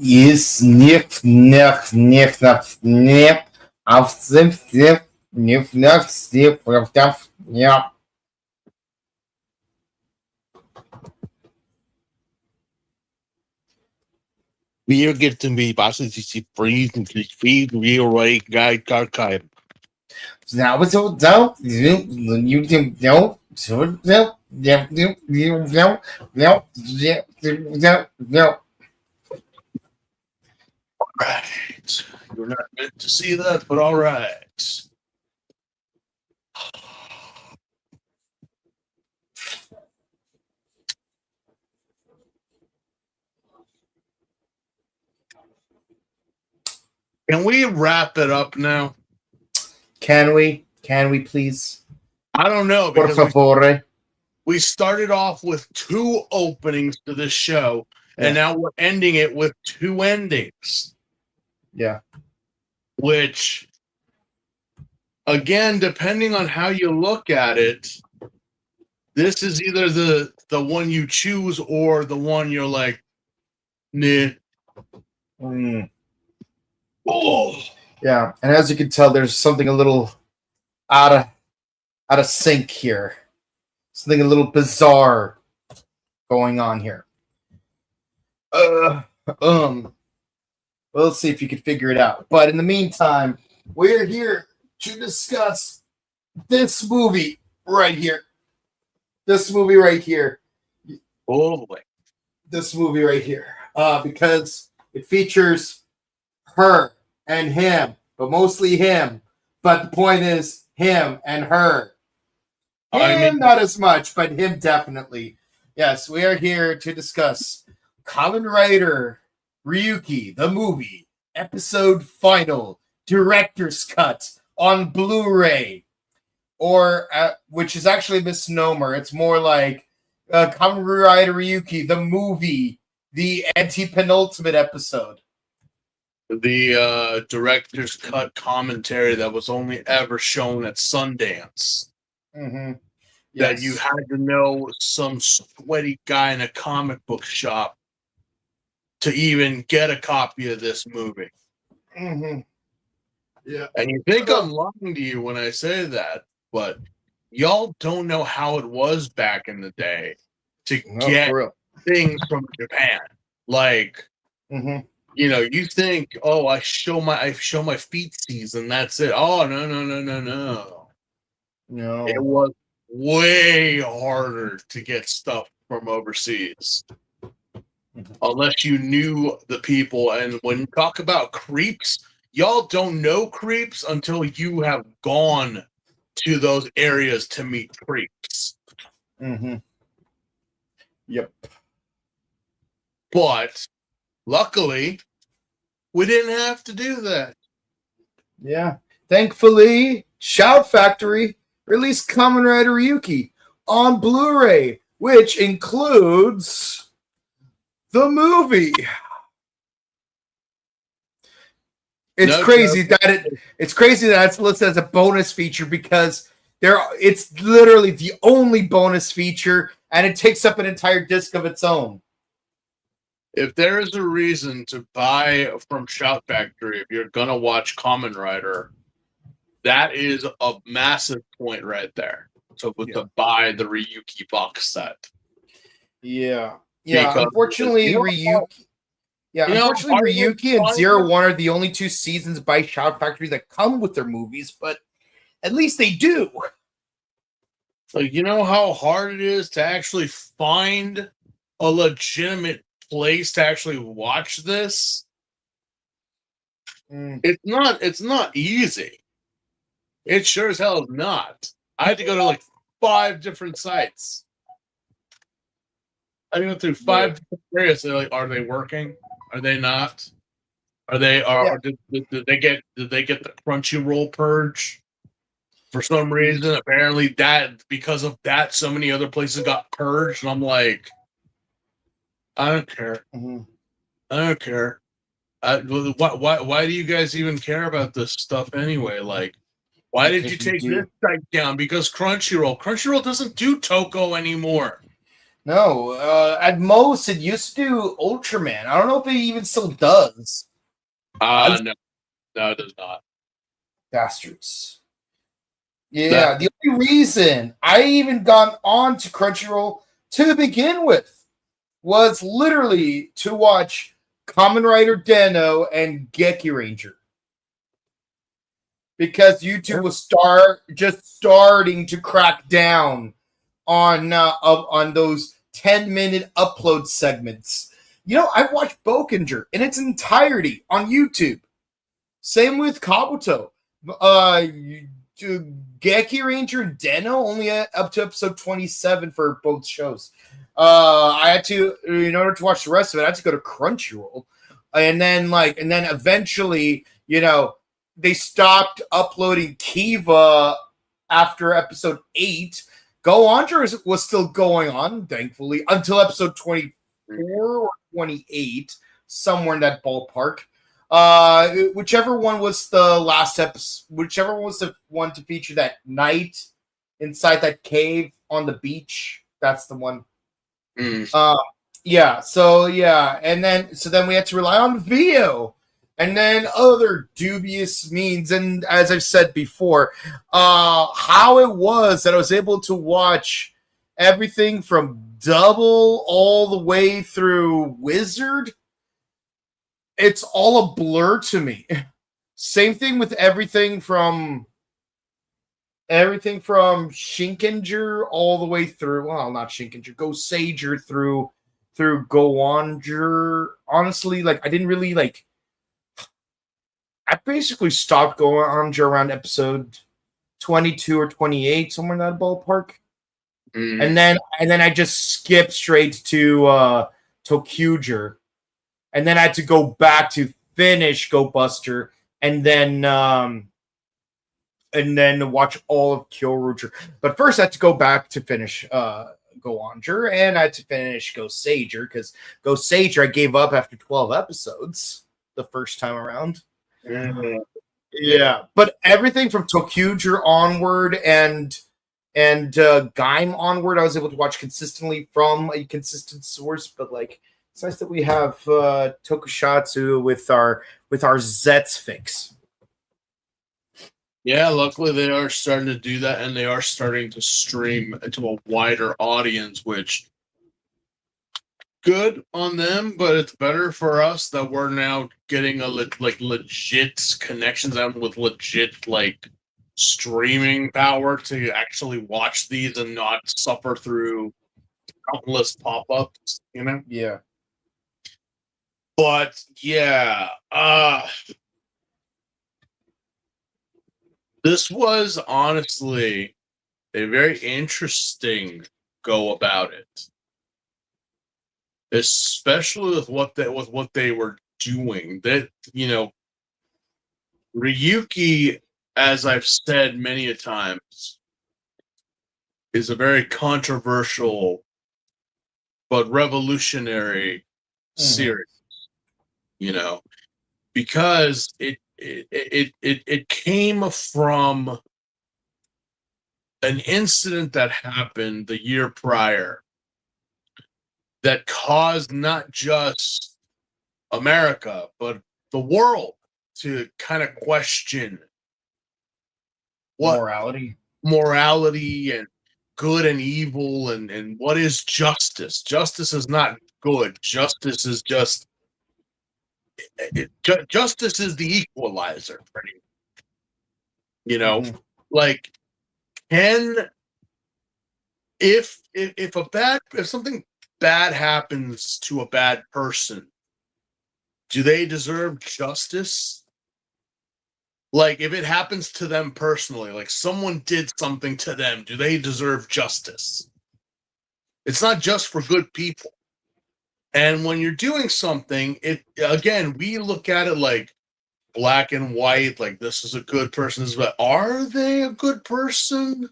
Ist nicht auf ja. Wir getting me basically freezing to feed real right guy car kind. Now it's all down. You don't. Right. You're not meant to see that, but all right. Can we wrap it up now? Can we? Can we please? I don't know. Por favore. We started off with 2 openings to this show, and now we're ending it with 2 endings. Yeah. Which, again, depending on how you look at it, this is either the one you choose or the one you're like, nah. Oh. Yeah, and as you can tell, there's something a little out of sync here. Something a little bizarre going on here. Well, let's see if you can figure it out. But in the meantime, we're here to discuss this movie right here. This movie right here. Oh boy. This movie right here. Because it features her and him, but mostly him. But the point is him and her. Him not as much, but him definitely. Yes, we are here to discuss Kamen Rider Ryuki, the movie, episode final, director's cut on Blu-ray, or which is actually a misnomer. It's more like Kamen Rider Ryuki, the movie, the anti-penultimate episode. The director's cut commentary that was only ever shown at Sundance. Mm-hmm. That you had to know some sweaty guy in a comic book shop to even get a copy of this movie. Mm-hmm. Yeah. And you think I'm lying to you when I say that, but y'all don't know how it was back in the day to get things from Japan. Like, you know, you think, oh, I show my feetsies and that's it. Oh, no. No. It was way harder to get stuff from overseas. Unless you knew the people. And when you talk about creeps, y'all don't know creeps until you have gone to those areas to meet creeps. Yep. But luckily, we didn't have to do that. Yeah. Thankfully, Shout Factory released Kamen Rider Ryuki on Blu-ray, which includes the movie. It's crazy that it's listed as a bonus feature because it's literally the only bonus feature, and it takes up an entire disc of its own. If there is a reason to buy from Shout Factory, if you're gonna watch Kamen Rider, that is a massive point right there. So to buy the Ryuki box set. Yeah. Unfortunately, Ryuki. Yeah, unfortunately, Ryuki and 01 are the only 2 seasons by Shout Factory that come with their movies, but at least they do. So you know how hard it is to actually find a legitimate place to actually watch this? It's not easy. It sure as hell is not. I had to go to like 5 different sites. I went through 5 different areas. They're like, are they working? Are they not? Are they? Did they get the Crunchyroll purge? For some reason, apparently because of that, so many other places got purged, and I'm like, I don't care. I don't care. Why do you guys even care about this stuff anyway? Like, why did you take this site down? Because Crunchyroll doesn't do Toko anymore. No, at most it used to do Ultraman. I don't know if it even still does. No, it does not. Bastards. Yeah, the only reason I even got on to Crunchyroll to begin with was literally to watch Kamen Rider Den-O and Geki Ranger. Because YouTube was just starting to crack down on those 10-minute upload segments. You know, I've watched Bokenger in its entirety on YouTube. Same with Kabuto. Geki Ranger and Den-O only up to episode 27 for both shows. I had to, in order to watch the rest of it, I had to go to Crunchyroll. And then eventually, they stopped uploading Kiva after episode 8. Go Under was still going on, thankfully, until episode 24 or 28, somewhere in that ballpark. Whichever one was the last episode, whichever one was the one to feature that night inside that cave on the beach, that's the one. Yeah, so then we had to rely on Vio. And then other dubious means, and as I've said before, how it was that I was able to watch everything from Double all the way through Wizard, it's all a blur to me. Same thing with everything from Shinkenger all the way through, well, not Shinkenger, Go Sager through Go Onger. Honestly, I didn't really I basically stopped going on around episode 22 or 28, somewhere in that ballpark. And then I just skipped straight to Tokyuger. And then I had to go back to finish Go Buster and then watch all of Kyoruger. But first I had to go back to finish Go Onger, and I had to finish Go Sager, because Go Sager I gave up after 12 episodes the first time around. Yeah, but everything from Tokyuger onward and Gaim onward, I was able to watch consistently from a consistent source. But it's nice that we have Tokusatsu with our Zets fix. Yeah, luckily they are starting to do that, and they are starting to stream to a wider audience, which good on them, but it's better for us that we're now getting a legit connections and with legit streaming power to actually watch these and not suffer through countless pop-ups, Yeah. But yeah, this was honestly a very interesting go about it. Especially with what they were doing. That Ryuki, as I've said many a times, is a very controversial but revolutionary series. Because it came from an incident that happened the year prior that caused not just America, but the world to kind of question what morality and good and evil and what is justice. Justice is not good. Justice is just justice is the equalizer. If something bad happens to a bad person, do they deserve justice? If it happens to them personally, someone did something to them, do they deserve justice? It's not just for good people. And when you're doing something, we look at it like black and white, this is a good person, but are they a good person?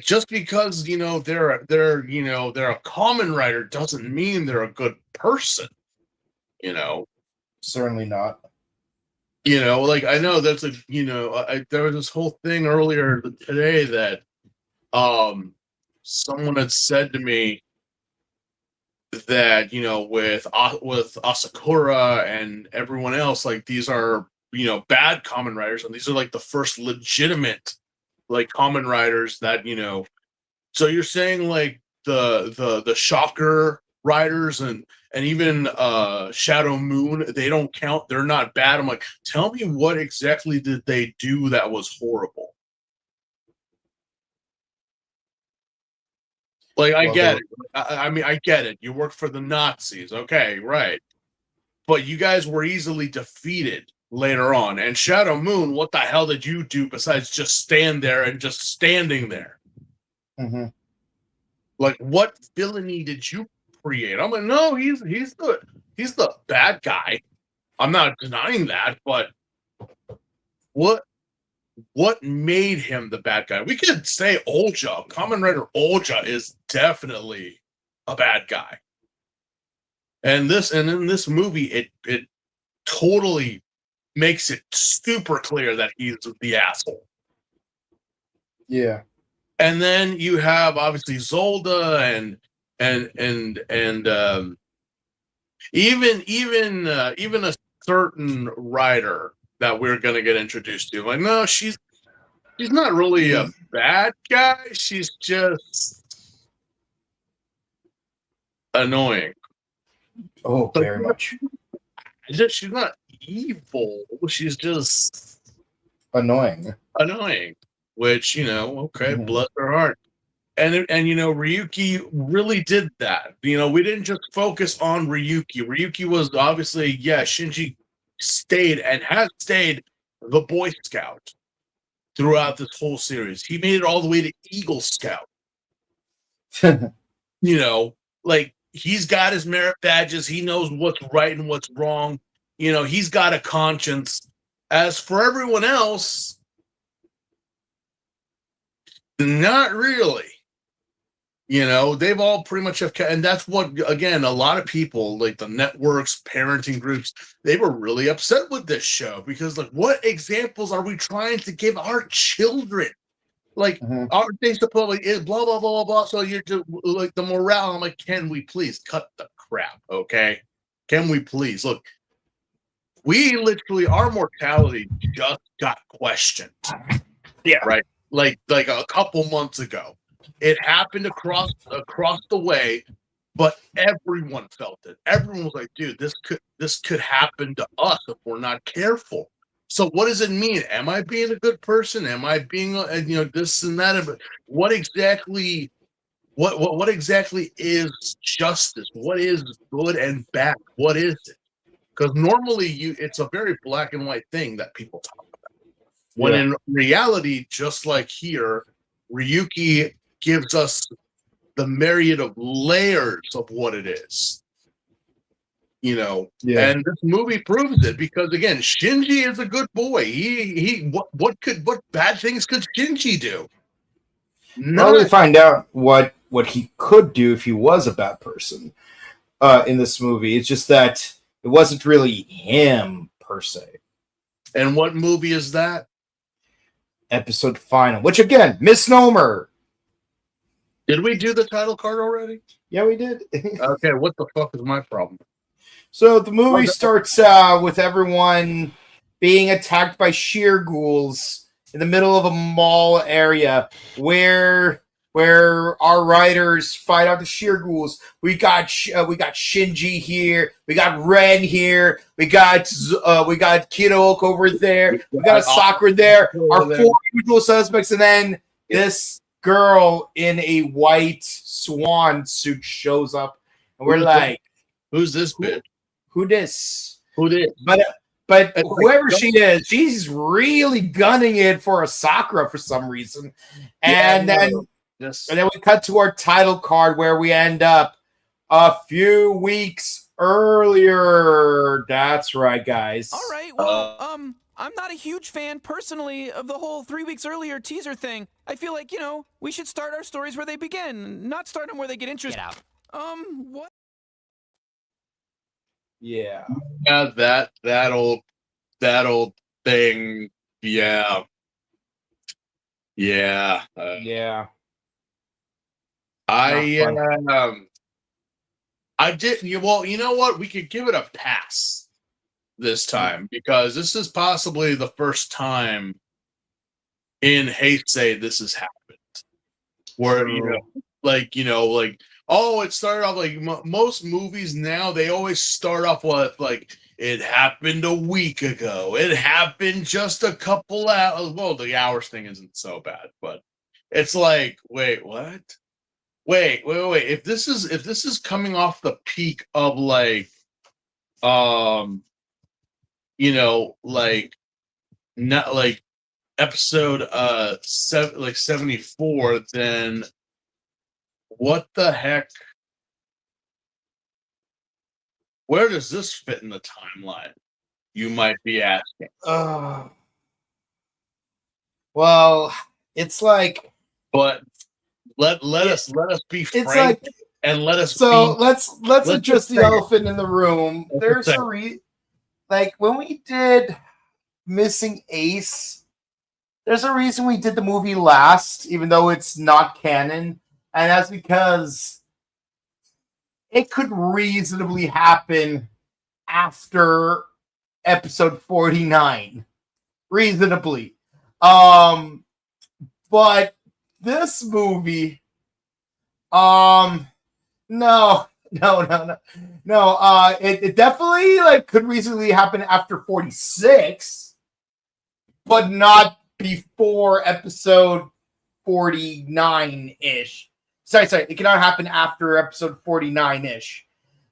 Just because they're a Kamen Rider doesn't mean they're a good person. Certainly not. I know that's there was this whole thing earlier today that someone had said to me that, with Asakura and everyone else, like, these are, bad Kamen Riders, and these are like the first legitimate like Kamen Riders that, so you're saying like the Shocker Riders and even Shadow Moon, they don't count, they're not bad. I'm like, tell me, what exactly did they do that was horrible? Like, I get it. I mean, I get it. You work for the Nazis. Okay, right. But you guys were easily defeated later on. And Shadow Moon, what the hell did you do besides just stand there and just standing there? Mm-hmm. Like, what villainy did you create? I'm like, no, he's the bad guy. I'm not denying that, but what made him the bad guy? We could say Olja. Kamen Rider Olja is definitely a bad guy. And in this movie, it totally makes it super clear that he's the asshole. Yeah. And then you have obviously Zolda and even a certain writer that we're gonna get introduced to. Like, no, she's not really a bad guy. She's just annoying. Oh, very much. She's not evil. She's just Annoying. Which, okay, bless her heart. And Ryuki really did that. We didn't just focus on Ryuki. Ryuki was obviously, Shinji stayed and has stayed the Boy Scout throughout this whole series. He made it all the way to Eagle Scout. Like, he's got his merit badges. He knows what's right and what's wrong. He's got a conscience. As for everyone else, not really. They've all pretty much have, and that's what, again, a lot of people, like the networks, parenting groups, they were really upset with this show because, like, what examples are we trying to give our children? Like, aren't they supposed to, blah, blah, blah, blah, blah. So you're just, like, the morale. I'm like, can we please cut the crap? Okay. Can we please look? We literally, our mortality just got questioned. Yeah. Right. Like a couple months ago. It happened across the way, but everyone felt it. Everyone was like, dude, this could happen to us if we're not careful. So what does it mean? Am I being a good person? Am I being, this and that? But what exactly is justice? What is good and bad? What is it? Because normally it's a very black and white thing that people talk about. When in reality, just like here, Ryuki gives us the myriad of layers of what it is. And this movie proves it because, again, Shinji is a good boy. What bad things could Shinji do? Well, we find out what he could do if he was a bad person in this movie. It's just that it wasn't really him per se. And what movie is that? Episode final, which again, misnomer. Did we do the title card already? Yeah, we did. Okay, what the fuck is my problem? So the movie starts with everyone being attacked by sheer ghouls in the middle of a mall area where our riders fight out the sheer ghouls. We got Shinji here. We got Ren here. We got Kidok over there. We got Sakura there. Our four usual suspects, and then this girl in a white swan suit shows up, and we're like, "Who's this bitch? Who this? Who this?" But whoever she is, she's really gunning it for a Sakura for some reason, and then we cut to our title card where we end up a few weeks earlier. That's right, guys. All right. Well, I'm not a huge fan personally of the whole 3 weeks earlier teaser thing. I feel like, we should start our stories where they begin, not start them where they get interested. Get out. What? Yeah. Yeah, that old thing. Yeah. Yeah. Yeah. I did. Well, you know what? We could give it a pass this time because this is possibly the first time in Heisei this has happened. Where oh, it started off like most movies now. They always start off with like it happened a week ago. It happened just a couple hours. Well, the hours thing isn't so bad, but it's like, wait, what? Wait. If this is coming off the peak of like, like not like episode 74, then what the heck? Where does this fit in the timeline? You might be asking. Well, it's like, but let us be frank, it's like, and let us. So be, let's address the elephant in the room. Let's There's a like when we did Missing Ace, there's a reason we did the movie last, even though it's not canon, and that's because it could reasonably happen after episode 49. Reasonably. But this movie, no. It definitely like could reasonably happen after 46, but not before episode 49-ish. Sorry, it cannot happen after episode 49-ish.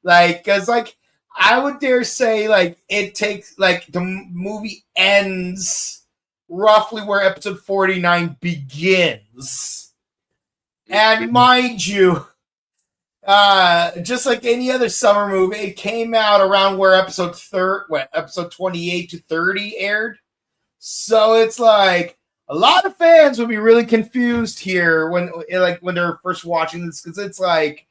Like, cause like I would dare say like it takes like the movie ends roughly where episode 49 begins. And mind you, just like any other summer movie, it came out around where episode 28 to 30 aired. So it's like a lot of fans would be really confused here when they're first watching this, because it's like,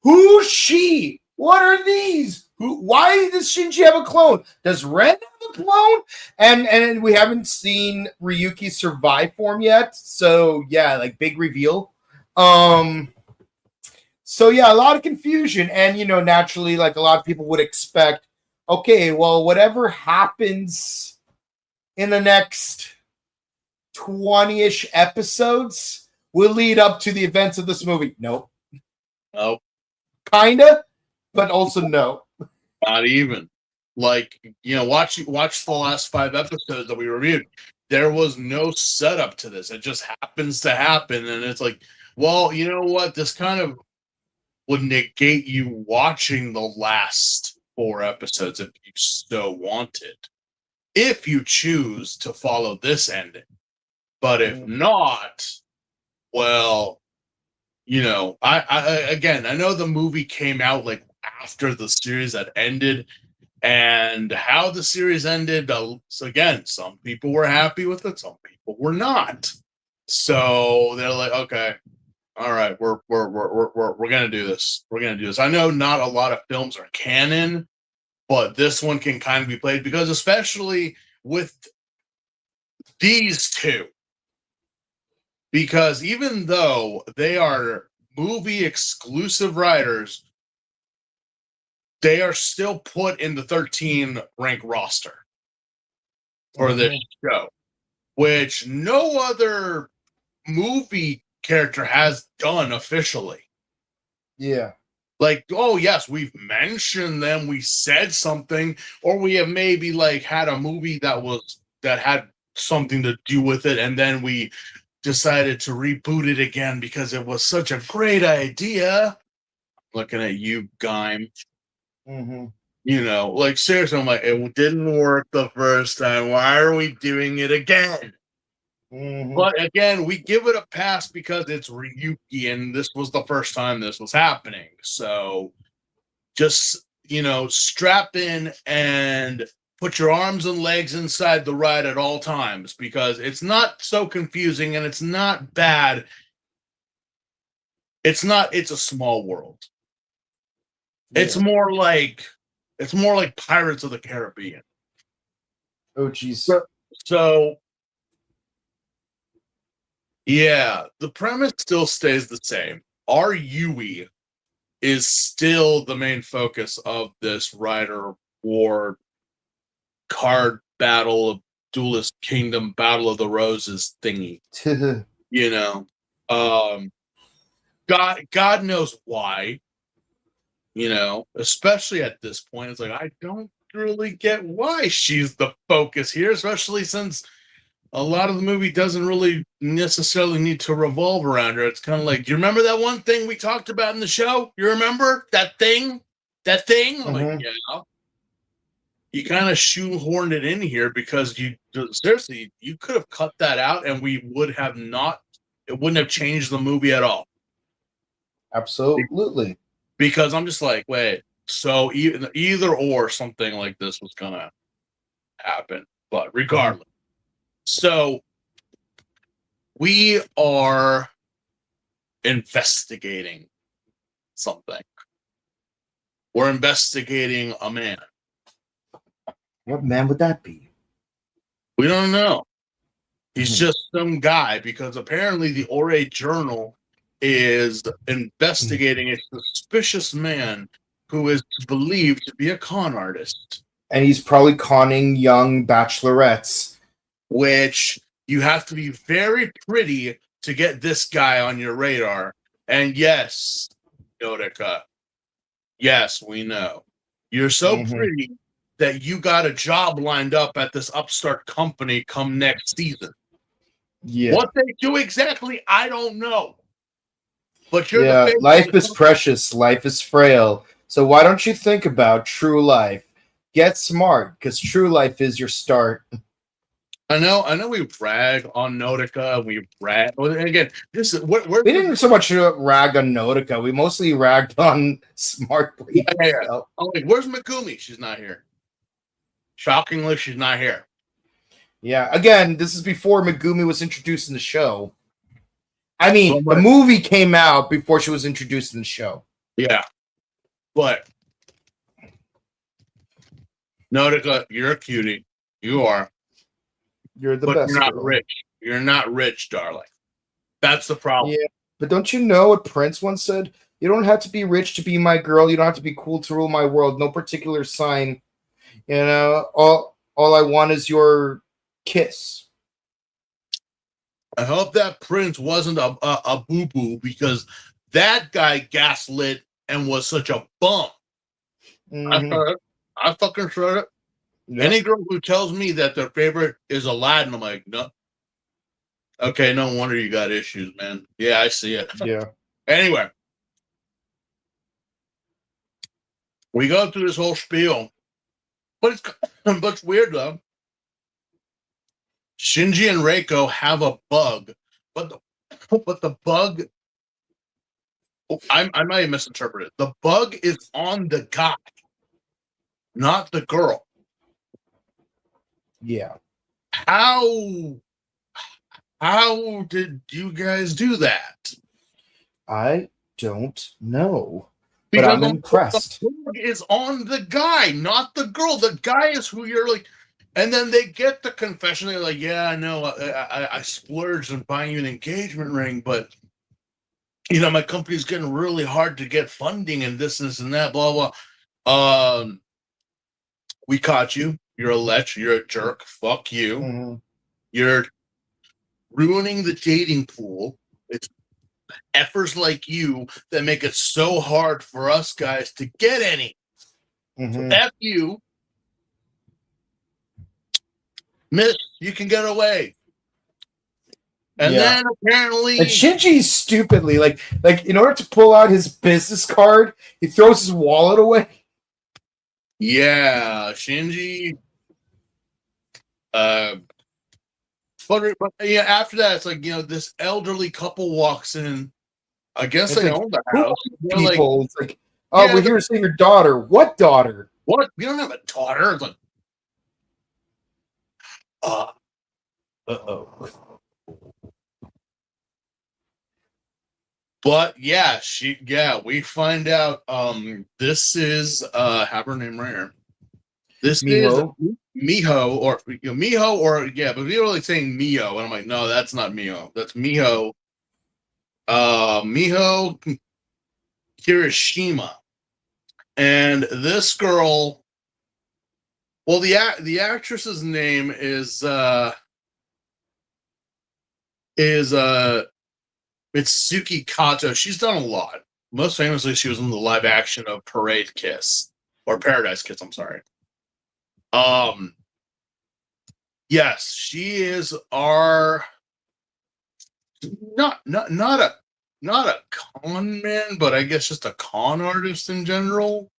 who's she? What are these? Why does Shinji have a clone? Does Ren have a clone? And we haven't seen Ryuki's survive form yet. So yeah, like big reveal. So yeah, a lot of confusion, and naturally, like a lot of people would expect, okay, well, whatever happens in the next 20-ish episodes will lead up to the events of this movie. Nope. Kinda, but also no. Not even. Like, watch the last 5 episodes that we reviewed. There was no setup to this. It just happens to happen, and it's like, well, you know what? This kind of would negate you watching the last 4 episodes if you so wanted, if you choose to follow this ending. But if not, well, I know the movie came out like after the series had ended, and how the series ended, so again, some people were happy with it, some people were not. So they're like, okay, all right, we're gonna do this. We're gonna do this. I know not a lot of films are canon, but this one can kind of be played, because especially with these two, because even though they are movie exclusive writers, they are still put in the 13 rank roster for this show, which no other movie character has done officially. Yeah. Like, oh yes, we've mentioned them, we said something, or we have maybe like had a movie that had something to do with it, and then we decided to reboot it again because it was such a great idea. Looking at you, Gaim. Like seriously, I'm like, it didn't work the first time. Why are we doing it again? But again, we give it a pass because it's Ryuki, and this was the first time this was happening. So just, strap in and put your arms and legs inside the ride at all times, because it's not so confusing and it's not bad. It's a small world. Yeah. It's more like Pirates of the Caribbean. Oh, geez. So yeah, the premise still stays the same. our Yui is still the main focus of this Rider War card battle, Duelist Kingdom Battle of the Roses thingy. You know, God knows why. You know, especially at this point, it's like I don't really get why she's the focus here, especially since a lot of the movie doesn't really necessarily need to revolve around her. It's kind of like, do you remember that one thing we talked about in the show? You remember that thing? That thing? I'm like, yeah. You kind of shoehorned it in here because you seriously, you could have cut that out and we would have not, it wouldn't have changed the movie at all. Absolutely. Because I'm just like, wait, so either or something like this was going to happen. But regardless. So we are investigating something. We're investigating a man. What man would that be? We don't know. He's just some guy because apparently the Ore Journal is investigating a suspicious man who is believed to be a con artist. And he's probably conning young bachelorettes. Which you have to be very pretty to get this guy on your radar. And yes, Yodika, yes, we know. You're so pretty that you got a job lined up at this upstart company come next season. Yeah. What they do exactly, I don't know. But you're the life is precious, life is frail. So why don't you think about true life? Get smart, because true life is your start. I know we rag on Nautica. We rag again. This is we didn't so much rag on Nautica. We mostly ragged on Smart. Yeah. I'm like, where's Megumi? She's not here. Shockingly, she's not here. Yeah. Again, this is before Megumi was introduced in the show. I mean, the movie came out before she was introduced in the show. Yeah, but Nautica, you're a cutie. You are. You're the best. You're not rich. You're not rich, darling. That's the problem. Yeah, but don't you know what Prince once said? You don't have to be rich to be my girl. You don't have to be cool to rule my world. No particular sign. You know, all I want is your kiss. I hope that Prince wasn't a boo-boo because that guy gaslit and was such a bum. I fucking heard it. Yep. Any girl who tells me that their favorite is Aladdin, I'm like, no. Okay, no wonder you got issues, man. Yeah, I see it. Yeah. Anyway, we go through this whole spiel, but it's weird though. Shinji and Reiko have a bug, but the bug, I might have misinterpreted. The bug is on the guy, not the girl. Yeah. How did you guys do that? I don't know. But I'm impressed. The bug is on the guy, not the girl. The guy is who you're like. And then they get the confession. They're like, yeah, I know. I splurged on buying you an engagement ring, but, you know, my company's getting really hard to get funding and this and that, blah, blah. We caught you. You're a lech. You're a jerk. Fuck you. You're ruining the dating pool. It's effers like you that make it so hard for us guys to get any. So F you. Miss, you can get away. And then apparently... And Shinji stupidly, like in order to pull out his business card, he throws his wallet away. Yeah, Shinji. But yeah, after that, it's like, you know, this elderly couple walks in. I guess they own the house. People, like, it's like, oh, yeah, we're here to see your daughter. What daughter? What? We don't have a daughter. It's like, uh-oh. But yeah, we find out this is have her name right here. This Miho. is Miho or Miho or yeah, but we were like saying Mio, and I'm like, no, that's not Mio. That's Miho. Miho Kirishima. And this girl, well, the actress's name is Mitsuki Kato. She's done a lot. Most famously, she was in the live action of Parade Kiss or Paradise Kiss. I'm sorry. Yes, she is our not a con man, but I guess just a con artist in general.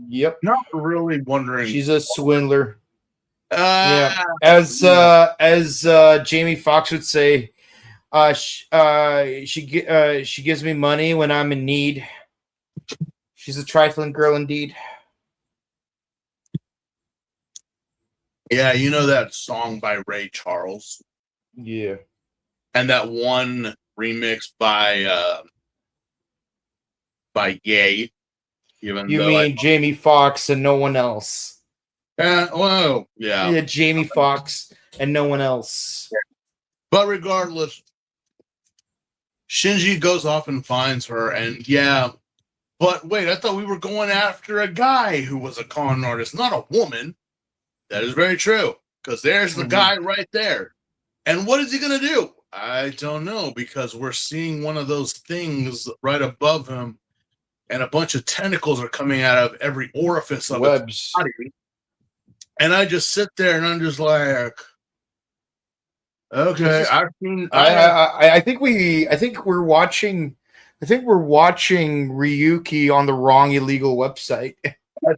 Yep. Not really wondering. She's a swindler. Yeah. As Jamie Foxx would say, she gives me money when I'm in need. She's a trifling girl indeed. Yeah, you know that song by Ray Charles? Yeah. And that one remix by Ye. Even You though mean Jamie Foxx and no one else? Well, yeah. Yeah, Jamie Foxx and no one else. But regardless, Shinji goes off and finds her, and yeah. But wait, I thought we were going after a guy who was a con artist, not a woman. That is very true, because there's the guy right there. And what is he going to do? I don't know, because we're seeing one of those things right above him, and a bunch of tentacles are coming out of every orifice of its body. And I just sit there and I'm just like, okay, I think we're watching Ryuki on the wrong illegal website. I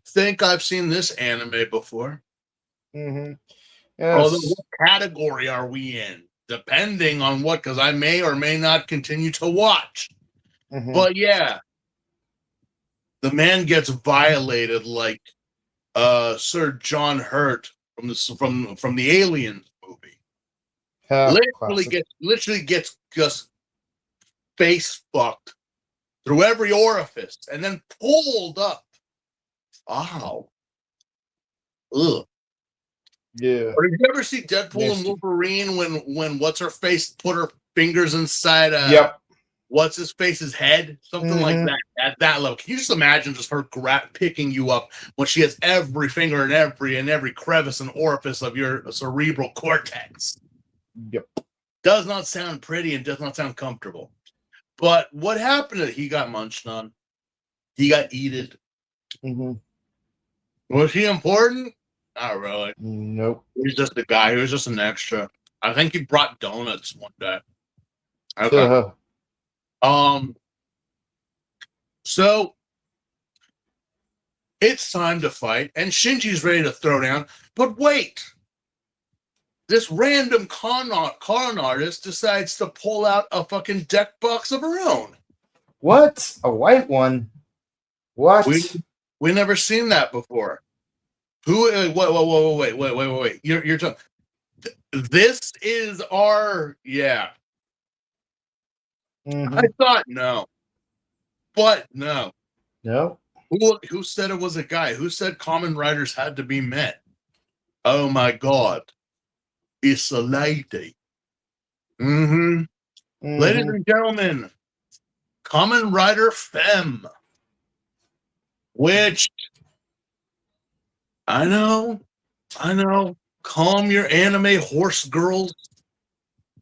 think I've seen this anime before. Mm-hmm. Yes. Although, what category are we in? Depending on what, because I may or may not continue to watch. Mm-hmm. But yeah, the man gets violated like Sir John Hurt from the Aliens movie. Literally gets just face fucked through every orifice and then pulled up. Ow. Ugh. Yeah. Or did you ever see Deadpool and Wolverine when what's her face put her fingers inside what's his face's head? Something like that. At that level. Can you just imagine just her picking you up when she has every finger in every crevice and orifice of your cerebral cortex? Yep. Does not sound pretty and does not sound comfortable. But what happened? He got munched on. He got eated. Mm-hmm. Was he important? Not really. Nope. He was just a guy. He was just an extra. I think he brought donuts one day. Okay. So it's time to fight, and Shinji's ready to throw down. But wait, this random con artist decides to pull out a fucking deck box of her own. What? A white one? What? We never seen that before. Who? Wait. You're talking. This is our I thought no, but no. No. Who said it was a guy? Who said Kamen Riders had to be men? Oh my God, it's a lady. Ladies and gentlemen, Kamen Rider Femme, which I know. Calm your anime horse girls.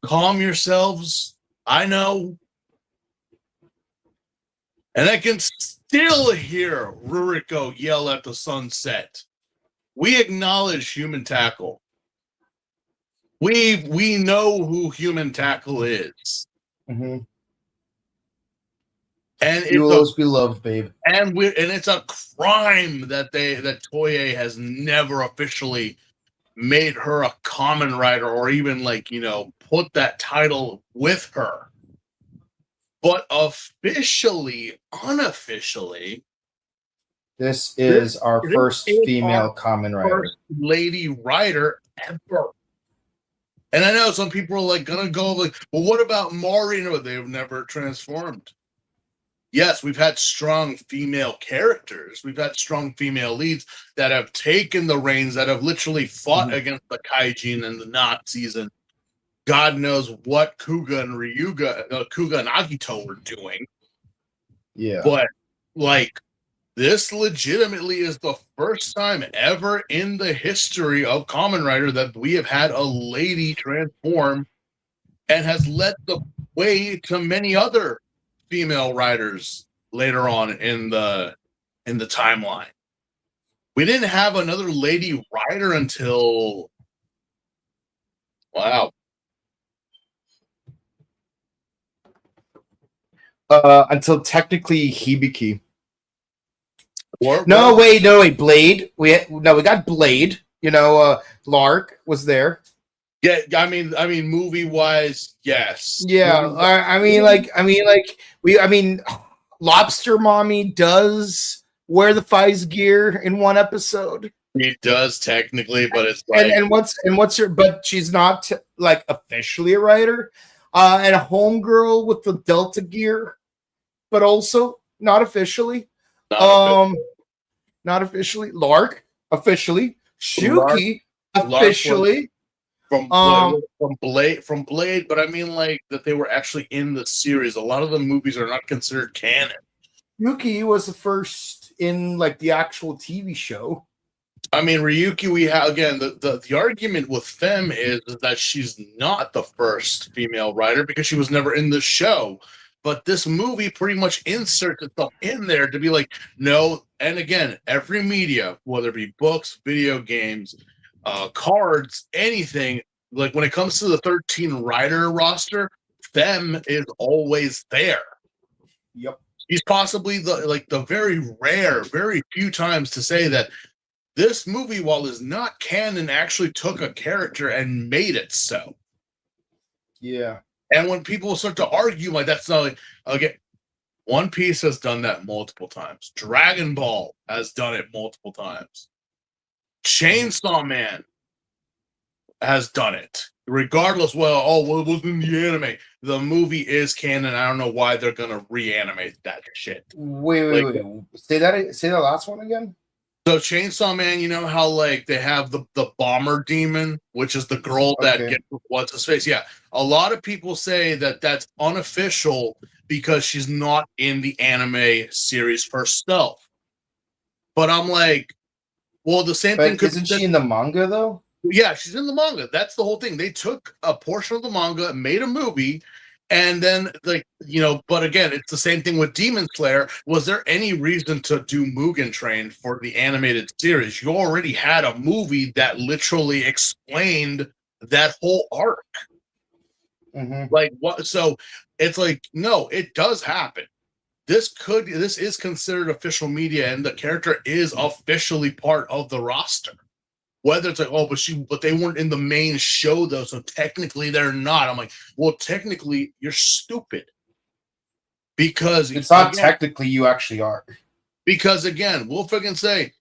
Calm yourselves. I know. And I can still hear Ruriko yell at the sunset. We acknowledge Human Tackle. We know who Human Tackle is. Mm-hmm. And you will always be loved, babe. And it's a crime that Toei has never officially made her a Kamen Rider or even put that title with her. But unofficially, this is our first female Kamen Rider. First lady writer ever. And I know some people are gonna go well, what about Marino? They've never transformed. Yes, we've had strong female characters. We've had strong female leads that have taken the reins, that have literally fought against the Kaijin and the Nazis and God knows what Kuga and Agito were doing. Yeah. But like, this legitimately is the first time ever in the history of Kamen Rider that we have had a lady transform, and has led the way to many other female riders later on in the timeline. We didn't have another lady rider until, wow, Until technically Hibiki. or No, wait, Blade. We got Blade. Lark was there. yeah, I mean, movie wise, yes. Yeah, Lobster Mommy does wear the Fies gear in one episode. He does technically, but it's like, what's her? But she's not like officially a writer. And a homegirl with the Delta gear, but also not officially. Not officially. Lark officially. Shuki officially. From Blade, but I mean, like, that they were actually in the series. A lot of the movies are not considered canon. Yuki was the first in like the actual TV show. I mean, Ryuki, we have again the argument with Femme is that she's not the first female writer because she was never in the show. But this movie pretty much inserts itself in there to be like, no. And again, every media, whether it be books, video games, cards, anything, like when it comes to the 13 writer roster, Femme is always there. Yep. He's possibly the very rare, very few times to say that this movie, while is not canon, actually took a character and made it so. Yeah. And when people start to argue like that's not like, okay, One Piece has done that multiple times. Dragon Ball has done it multiple times. Chainsaw Man has done it. Regardless, it was in the anime. The movie is canon. I don't know why they're gonna reanimate that shit. Wait. Say that last one again. So Chainsaw Man, you know how like they have the bomber demon, which is the girl that gets what's his face. Yeah, a lot of people say that that's unofficial because she's not in the anime series herself. But I'm like, well, the same thing. Isn't she in the manga though? Yeah, she's in the manga. That's the whole thing. They took a portion of the manga, made a movie, and then but again, it's the same thing with Demon Slayer. Was there any reason to do Mugen Train for the animated series? You already had a movie that literally explained that whole arc. Mm-hmm. Like what? So it's like, no, it does happen. This is considered official media, and the character is officially part of the roster. Whether it's like, but they weren't in the main show though, so technically they're not. I'm like, well, technically you're stupid because it's not technically you actually are. Because again, we'll fucking say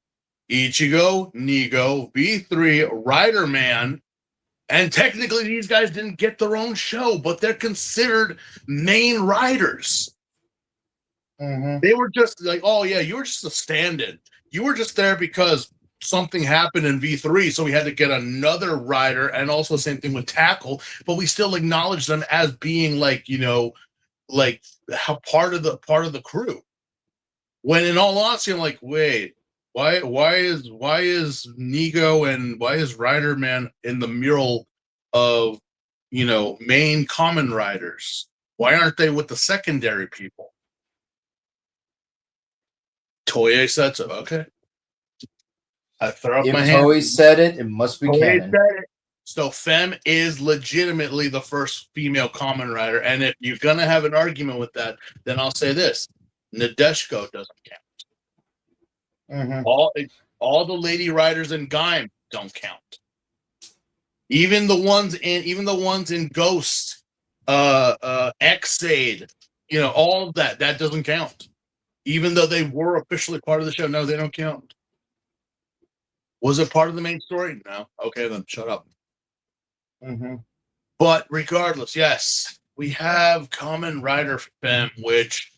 Ichigo, Nigo, V3, Rider Man, and technically these guys didn't get their own show, but they're considered main riders. Mm-hmm. They were just like, oh yeah, you were just a stand-in. You were just there because something happened in V3, so we had to get another rider, and also same thing with Tackle, but we still acknowledge them as being like, like how part of the crew. When in all honesty, I'm like, wait, why is Nigo and why is Rider Man in the mural of main Kamen Riders? Why aren't they with the secondary people? Toei said so. Okay. I throw up my hand. If Toei said it, it must be canon. So Femme is legitimately the first female Kamen Rider, and if you're gonna have an argument with that, then I'll say this: Nadeshiko doesn't count. Mm-hmm. All the lady riders in Gaim don't count. Even the ones in Ghost, X-Aid, all of that doesn't count. Even though they were officially part of the show, no, they don't count. Was it part of the main story? No. Okay, then shut up. Mm-hmm. But regardless, yes, we have Kamen Rider Femme, which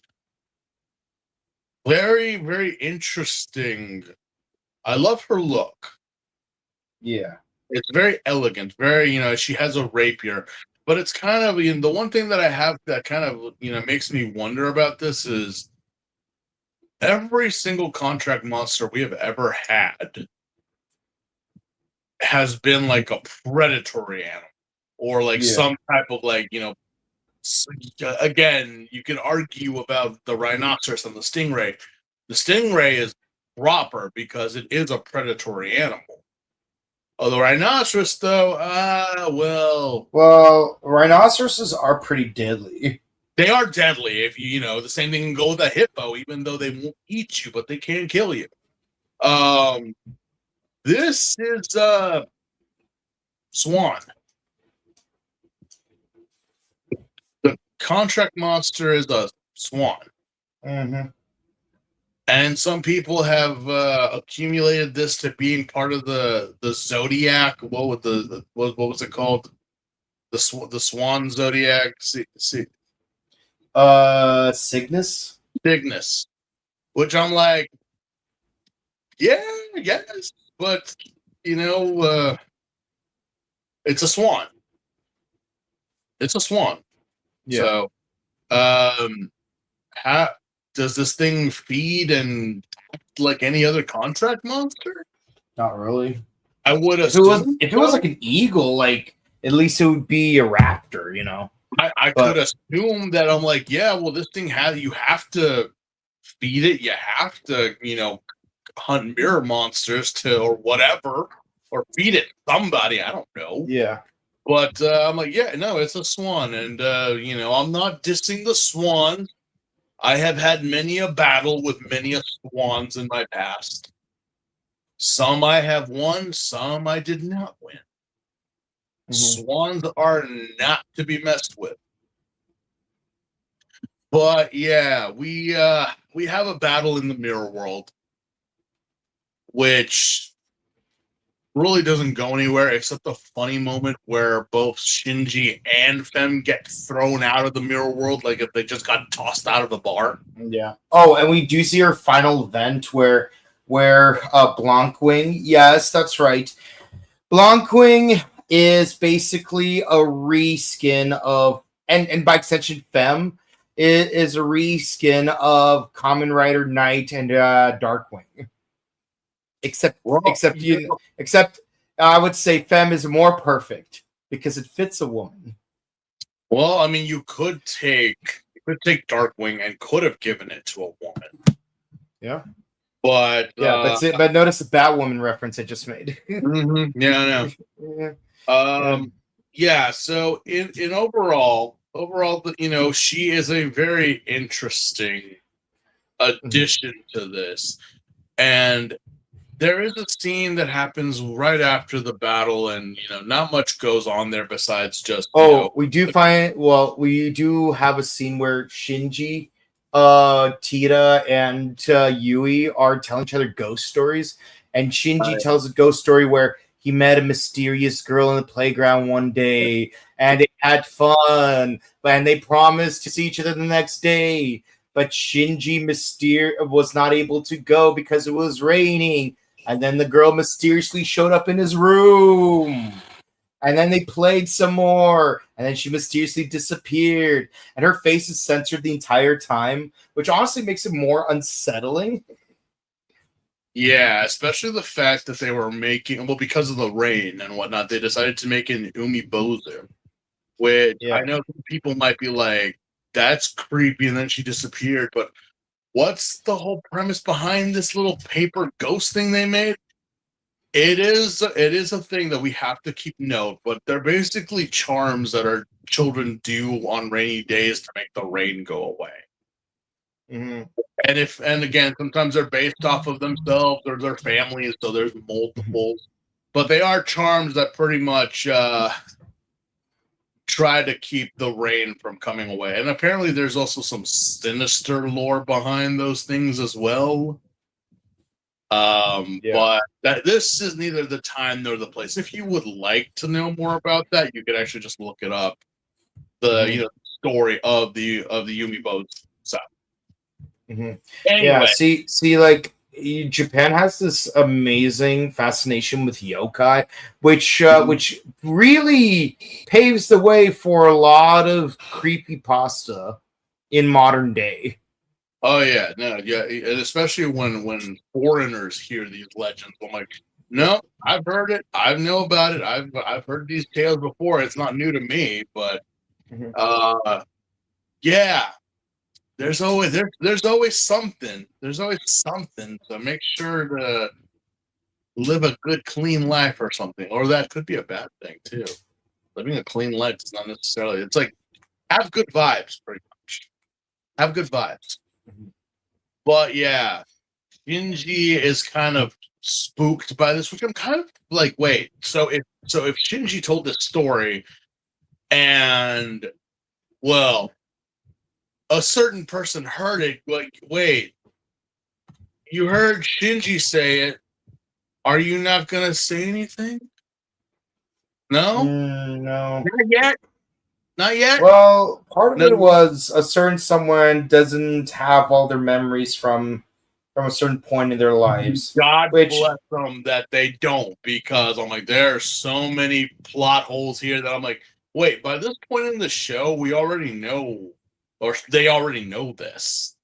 very, very interesting. I love her look. Yeah. It's very elegant. Very, she has a rapier. But it's kind of, the one thing that I have that kind of, makes me wonder about this is every single contract monster we have ever had has been like a predatory animal or like some type of like, again, you can argue about the rhinoceros and the stingray. The stingray is proper because it is a predatory animal. Oh, the rhinoceros, though, Well, rhinoceroses are pretty deadly. they are deadly. If the same thing can go with a hippo, even though they won't eat you, but they can kill you. This is Swan. The contract monster is a swan. Mm-hmm. And some people have accumulated this to being part of the zodiac. What was it called? The swan zodiac. Cygnus. Cygnus. Which I'm like, yeah, I guess, but it's a swan. It's a swan. Yeah. So, how does this thing feed and act like any other contract monster? Not really. I would If it was like an eagle, like at least it would be a raptor, I could assume that. I'm like, yeah, well, this thing you have to feed it. You have to, hunt mirror monsters or whatever, or feed it somebody. I don't know. Yeah. But I'm like, yeah, no, it's a swan. And, I'm not dissing the swan. I have had many a battle with many a swans in my past. Some I have won, some I did not win. Mm-hmm. Swans are not to be messed with. But yeah, we have a battle in the mirror world, which really doesn't go anywhere except the funny moment where both Shinji and Fem get thrown out of the mirror world, like if they just got tossed out of the bar. Yeah. Oh, and we do see our final event where Blankwing, yes, that's right. Blankwing is basically a reskin of, and by extension, Fem is a reskin of Kamen Rider Knight and Darkwing. Except I would say Fem is more perfect because it fits a woman. Well, I mean, you could take Darkwing and could have given it to a woman. Yeah. But but notice the Batwoman reference I just made. Mm-hmm. Yeah, I know. Yeah. So in overall, she is a very interesting addition to this, and there is a scene that happens right after the battle, and not much goes on there besides just. We do have a scene where Shinji, Tita, and Yui are telling each other ghost stories, and Shinji tells a ghost story where he met a mysterious girl in the playground one day, and they had fun, and they promised to see each other the next day. But Shinji was not able to go because it was raining. And then the girl mysteriously showed up in his room. And then they played some more. And then she mysteriously disappeared. And her face is censored the entire time, which honestly makes it more unsettling. Yeah, especially the fact that they were because of the rain and whatnot, they decided to make an Umibozu. Which I know people might be like, that's creepy, and then she disappeared. But what's the whole premise behind this little paper ghost thing they made? It is a thing that we have to keep note, but they're basically charms that our children do on rainy days to make the rain go away. Mm-hmm. And again, sometimes they're based off of themselves or their families, so there's multiples. But they are charms that pretty much try to keep the rain from coming away. And apparently there's also some sinister lore behind those things as well. But this is neither the time nor the place. If you would like to know more about that, you could actually just look it up. The story of the Umibozu stuff. Mm-hmm. Anyway. Yeah, see, like Japan has this amazing fascination with yokai, which really paves the way for a lot of creepypasta in modern day. Oh yeah, no, yeah, and especially when foreigners hear these legends, I'm like, no, I've heard it, I know about it, I've heard these tales before. It's not new to me, but yeah, there's always something. There's always something to make sure to live a good, clean life or something, or that could be a bad thing too. Living a clean life is not necessarily. It's like have good vibes, pretty much. Have good vibes. But yeah, Shinji is kind of spooked by this, which I'm kind of like, wait, so if Shinji told this story and well, a certain person heard it, like, wait, you heard Shinji say it, are you not gonna say anything? No? No. Not yet? Not yet? Well, part of No. it was a certain someone doesn't have all their memories from a certain point in their lives. God Which- bless them that they don't, because I'm like, there are so many plot holes here that I'm like, wait, by this point in the show, we already know, or they already know this.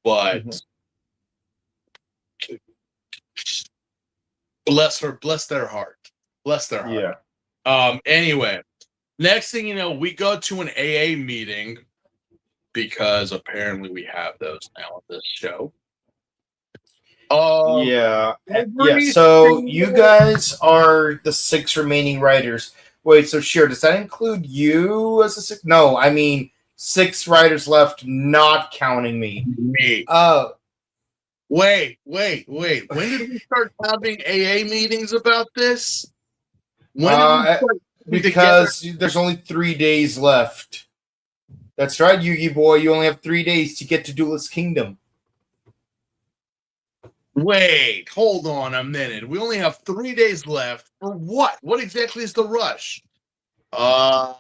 But bless their heart. Bless their heart. Yeah. Anyway, next thing you know, we go to an AA meeting because apparently we have those now on this show. Yeah. So you guys are the 6 remaining writers. Wait, so sure, does that include you as a 6? No, I mean 6 writers left, not counting me. Me. Wait. When did we start having AA meetings about this? When did we start because there's only 3 days left. That's right, Yugi boy. You only have 3 days to get to Duelist Kingdom. Wait, hold on a minute. We only have 3 days left. For what? What exactly is the rush? I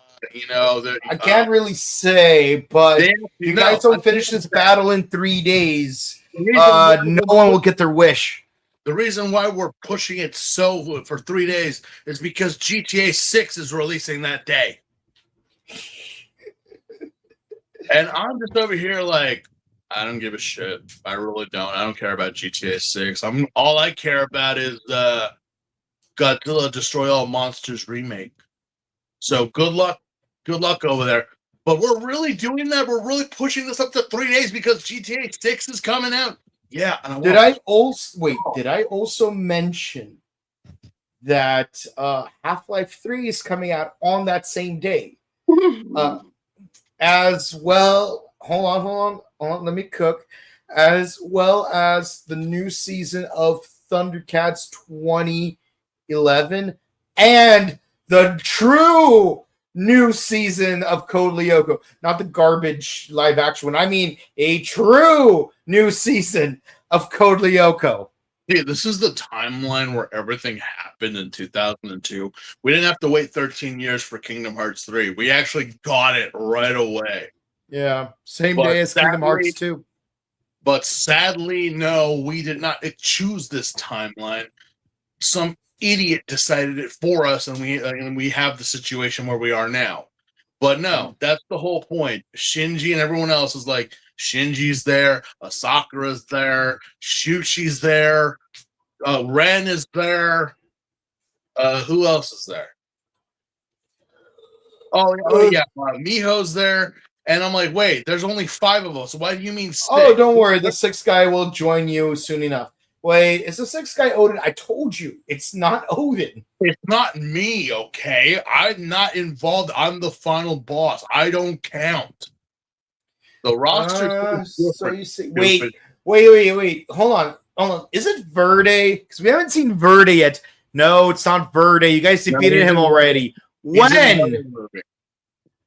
can't really say, but you guys don't finish this battle in 3 days, no one will get their wish. The reason why we're pushing it so for 3 days is because GTA 6 is releasing that day. And I'm just over here like, I don't give a shit. I really don't. I don't care about GTA 6. All I care about is Godzilla Destroy All Monsters remake. So good luck over there. But we're really doing that. We're really pushing this up to 3 days because GTA 6 is coming out. Yeah. And Did I also mention that Half-Life 3 is coming out on that same day? As well, hold on, let me cook. As well as the new season of Thundercats 2011 and the true new season of Code Lyoko. Not the garbage live action one. I mean a true new season of Code Lyoko. Yeah, this is the timeline where everything happened in 2002. We didn't have to wait 13 years for Kingdom Hearts 3. We actually got it right away. Yeah, same day as Kingdom Hearts 2. But sadly, no, we did not choose this timeline. Some idiot decided it for us, and we have the situation where we are now. But no, that's the whole point. Shinji and everyone else is like, Shinji's there, Asakura's there, Shuchi's there, Ren is there. Who else is there? Oh yeah, Miho's there. And I'm like, wait, there's only 5 of us. Why do you mean 6? Oh, don't worry. The 6th guy will join you soon enough. Wait, is the 6th guy Odin? I told you, it's not Odin. It's not me, okay? I'm not involved. I'm the final boss. I don't count. The roster. So you see, wait. Hold on. Is it Verde? Because we haven't seen Verde yet. No, it's not Verde. You guys defeated him already. When?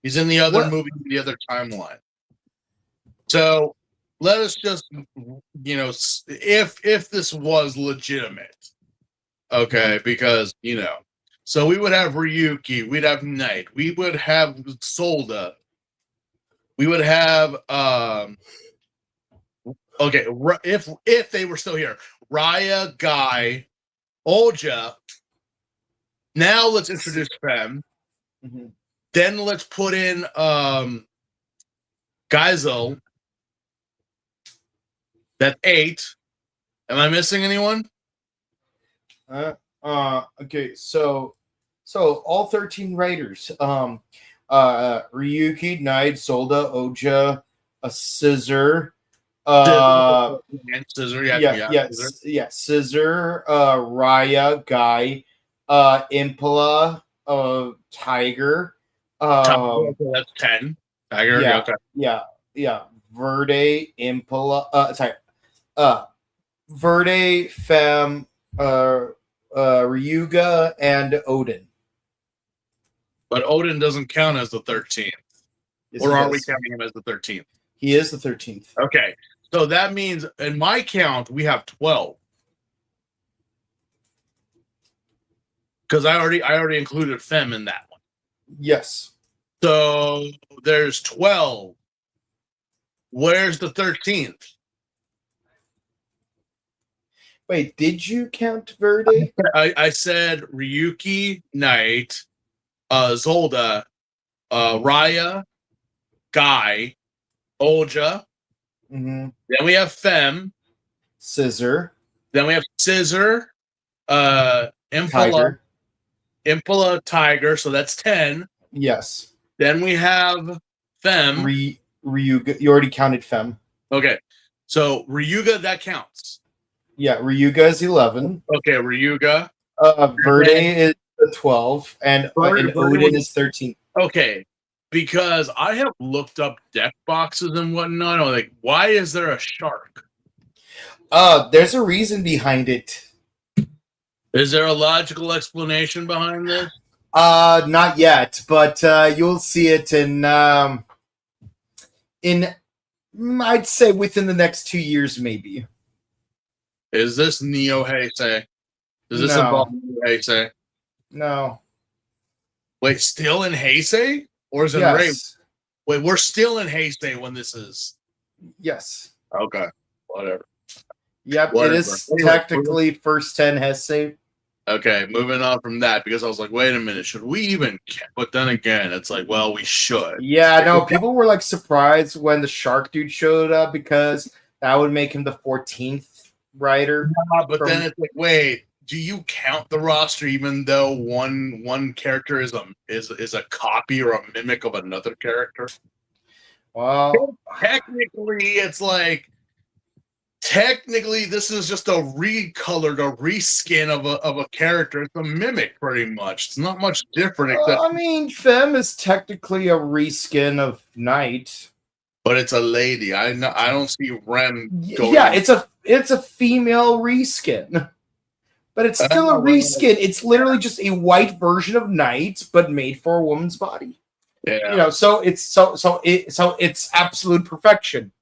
He's in the other movie, the other timeline. So let us just, if this was legitimate, okay, because, so we would have Ryuki, we'd have Knight, we would have Solda, we would have Okay, if they were still here, Raya, Guy, Olja. Now let's introduce Fem. Mm-hmm. Then let's put in Geizel. That's 8. Am I missing anyone? Okay, so all 13 writers. Ryuki, Knight, Solda, Oja, a Scissor. Scissor, Scissor, Raya, Guy, Impala, Tiger. That's 10. Tiger, Yeah. Verde, Impala. Verde, Fem, Ryuga, and Odin. But Odin doesn't count as the 13th. Yes, Or he are we does. counting him as the 13th? He is the 13th. Okay. So that means in my count, we have 12. Because I already included Fem in that one. Yes. So there's 12. Where's the 13th? Wait, did you count Verde? I said Ryuki, Knight, Zolda, Raya, Guy, Olja. Mm-hmm. Then we have Fem. Scissor. Then we have Scissor, Impala, Tiger. Impala, Tiger. So that's 10. Yes. Then we have Fem. Ryuga. You already counted Fem. Okay. So Ryuga, that counts. Yeah, Ryuga is 11. Okay, Ryuga. Verde is 12, and Odin is 13. Okay, because I have looked up deck boxes and whatnot. I'm like, why is there a shark? There's a reason behind it. Is there a logical explanation behind this? Not yet, but you'll see it in I'd say within the next 2 years, maybe. Is this Neo Heisei? Does this No. involve Neo Heisei? No. Wait, still in Heisei? Or is it Yes. Ray? Wait, we're still in Heisei when this is. Yes. Okay, whatever. Yep, Whatever. it is Anyway, technically first 10 Heisei. Okay, moving on from that, because I was like, wait a minute, should we even? But then again, it's like, well, we should. Yeah, no, people were like surprised when the shark dude showed up because that would make him the 14th writer. But then it's like, wait, do you count the roster even though one character is a copy or a mimic of another character? Well, Technically, it's like this is just a recolored, a reskin of a character. It's a mimic, pretty much. It's not much different. Except, I mean, Fem is technically a reskin of Knight. but it's a lady. I don't see Rem going. Yeah, it's a female reskin. But it's still a reskin. It's literally just a white version of Knight, but made for a woman's body. Yeah. You know, so it's absolute perfection.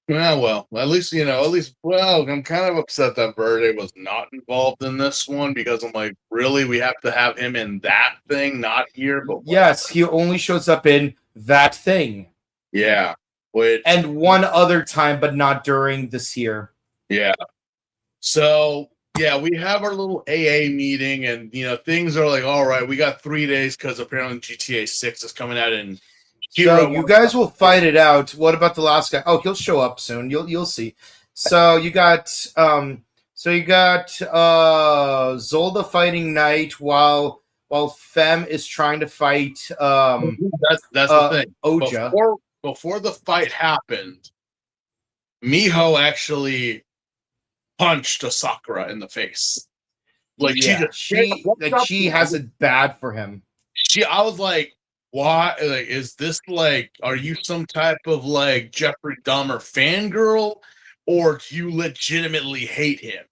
Yeah, well, at least, I'm kind of upset that Verde was not involved in this one because I'm like, really, we have to have him in that thing, not here. But yes, he only shows up in that thing. Yeah. And one other time, but not during this year. Yeah. So, yeah, we have our little AA meeting, and, things are like, all right, we got 3 days because apparently GTA 6 is coming out in. So you guys will fight it out. What about the last guy? Oh, he'll show up soon. You'll see. So you got Zolda fighting Knight while Fem is trying to fight that's the thing. Oja. Before the fight happened, Miho actually punched a Sakura in the face. Like she has it bad for him. I was like, why? Like, is this like, are you some type of like Jeffrey Dahmer fangirl, or do you legitimately hate him?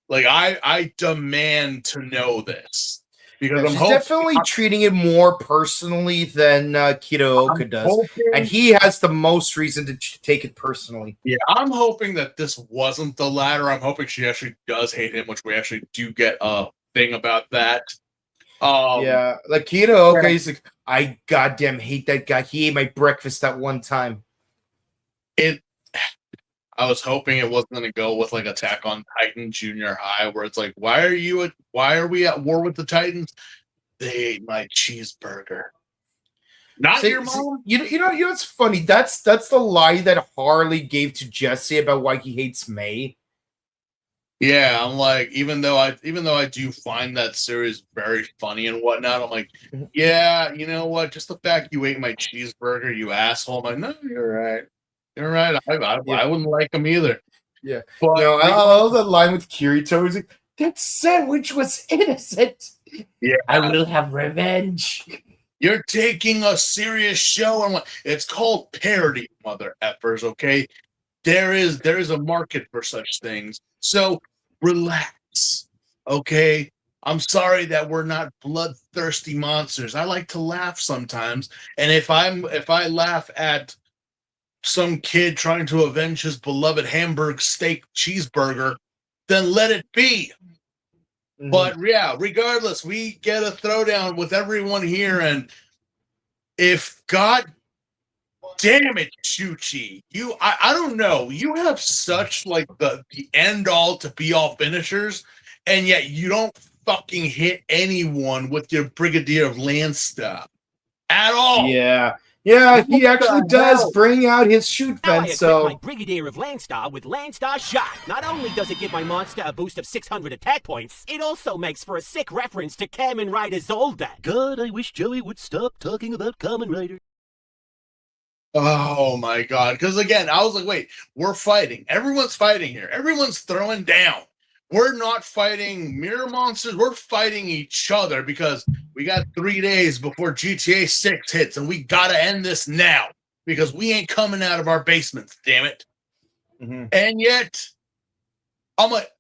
Like, I demand to know this because she's definitely treating it more personally than Kitaoka does, and he has the most reason to take it personally. Yeah, I'm hoping that this wasn't the latter. I'm hoping she actually does hate him, which we actually do get a thing about that. Yeah, like Kitaoka, he's like, I goddamn hate that guy. He ate my breakfast that one time. I was hoping it wasn't going to go with like Attack on Titan Junior High, where it's like, why are we at war with the Titans? They ate my cheeseburger. Not your mom. You know what's funny? That's the lie that Harley gave to Jesse about why he hates May. Yeah, I'm like, even though I do find that series very funny and whatnot, I'm like, yeah, you know what? Just the fact you ate my cheeseburger, you asshole. I'm like, no, you're right. You're right. I wouldn't like them either. Yeah. But No, I love the line with Kirito. He's like, that sandwich was innocent. Yeah. I will have revenge. You're taking a serious show and it's called parody, mother effers, okay? There is a market for such things. So relax. Okay? I'm sorry that we're not bloodthirsty monsters. I like to laugh sometimes. And if I laugh at some kid trying to avenge his beloved hamburger steak cheeseburger, then let it be. But yeah, regardless, we get a throwdown with everyone here, and if God damn it, Chuchi, I don't know, you have such like the end all to be all finishers, and yet you don't fucking hit anyone with your Brigadier of Landstuff at all. Yeah, he actually does bring out his shoot fence. So my Brigadier of Landstar with Landstar Shot. Not only does it give my monster a boost of 600 attack points, it also makes for a sick reference to Kamen Rider Zolda. God, I wish Joey would stop talking about Kamen Rider. Oh my god, because again, I was like, wait, we're fighting. Everyone's fighting here. Everyone's throwing down. We're not fighting mirror monsters. We're fighting each other because we got 3 days before GTA 6 hits, and we got to end this now because we ain't coming out of our basements, damn it. And yet, I'm like,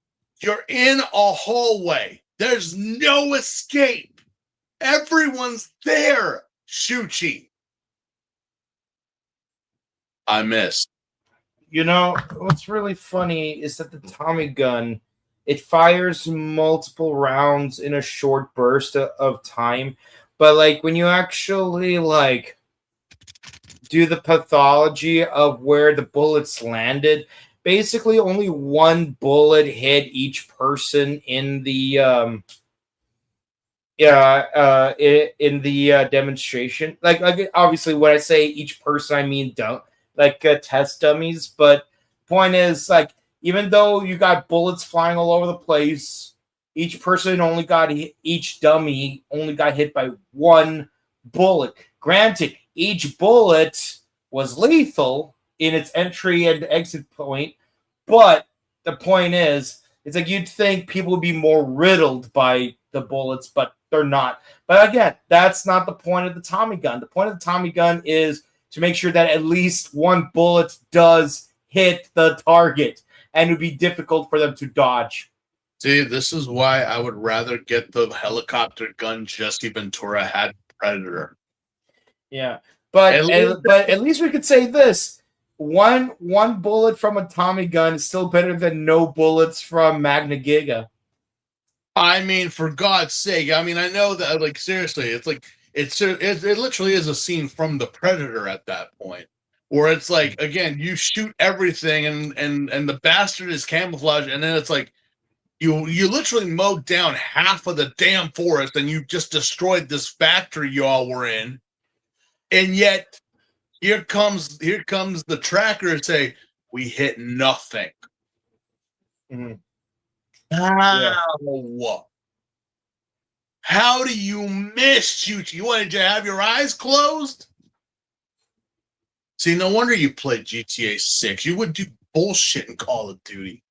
you're in a hallway. There's no escape. Everyone's there, Shuchi. I missed. You know, what's really funny is that the Tommy gun, it fires multiple rounds in a short burst of time. But like when you actually like do the pathology of where the bullets landed, basically only one bullet hit each person in the demonstration. Like obviously when I say each person, I mean don't like test dummies. But point is, like, even though you got bullets flying all over the place, each person only got hit, each dummy only got hit by one bullet. Granted, each bullet was lethal in its entry and exit point, but the point is, it's like you'd think people would be more riddled by the bullets, but they're not. But again, that's not the point of the Tommy gun. The point of the Tommy gun is to make sure that at least one bullet does hit the target, and it would be difficult for them to dodge. See, this is why I would rather get the helicopter gun Jesse Ventura had Predator. Yeah, but at least we could say this: one bullet from a Tommy gun is still better than no bullets from Magna Giga. I mean, for God's sake! I mean, I know that. Like, seriously, it's like it literally is a scene from the Predator at that point, where it's like, again, you shoot everything, and the bastard is camouflaged, and then it's like you literally mowed down half of the damn forest, and you just destroyed this factory you all were in. And yet, here comes the tracker and say, we hit nothing. Mm-hmm. How do you miss, Chuchi? You wanted to have your eyes closed? See, no wonder you played GTA 6. You would do bullshit in Call of Duty.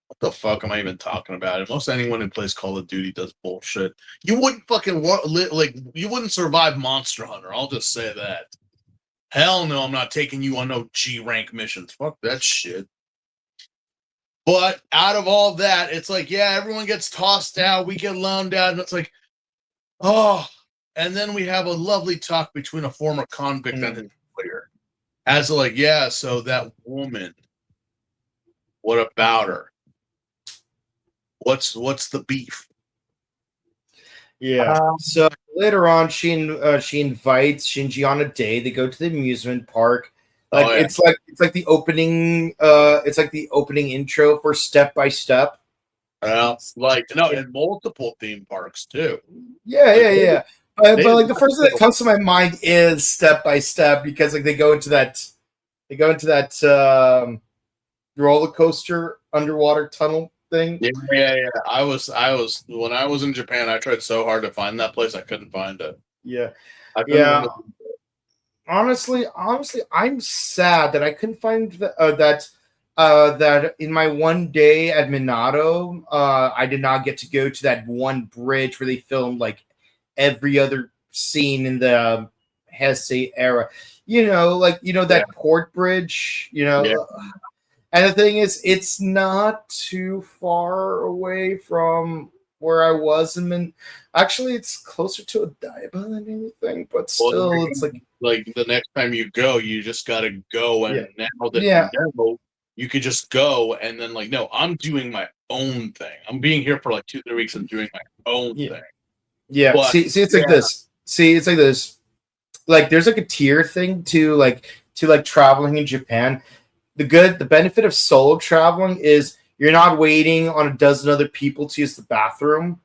What the fuck am I even talking about? Most anyone who plays Call of Duty does bullshit. You wouldn't fucking you wouldn't survive Monster Hunter. I'll just say that. Hell no, I'm not taking you on no G rank missions. Fuck that shit. But out of all that, it's like, yeah, everyone gets tossed out. We get loaned out, and it's like, oh. And then we have a lovely talk between a former convict and his lawyer. As like, yeah, so that woman, what about her? What's the beef? Yeah. So later on, she invites Shinji on a date. They go to the amusement park. Like Oh, yeah. it's like the opening intro for Step by Step. Like and multiple theme parks too. Yeah. But They like the first thing that comes to my mind is Step by Step because like they go into that roller coaster underwater tunnel thing. Yeah. I was when I was in Japan. I tried so hard to find that place. I couldn't find it. Yeah. I couldn't Yeah. remember. Honestly, I'm sad that I couldn't find that in my one day at Minato, I did not get to go to that one bridge where they filmed like every other scene in the Heisei era. That port bridge. Yeah. And the thing is, it's not too far away from where I was actually it's closer to Odaiba than anything, but still it's like the next time you go, you just gotta go, and now that Yeah. you know, you could just go, and then like, no, I'm doing my own thing. I'm being here for like 2-3 weeks and doing my own thing. Yeah. But, See, it's like this. See, it's like this. Like, there's like a tier thing to traveling in Japan. The benefit of solo traveling is you're not waiting on a dozen other people to use the bathroom.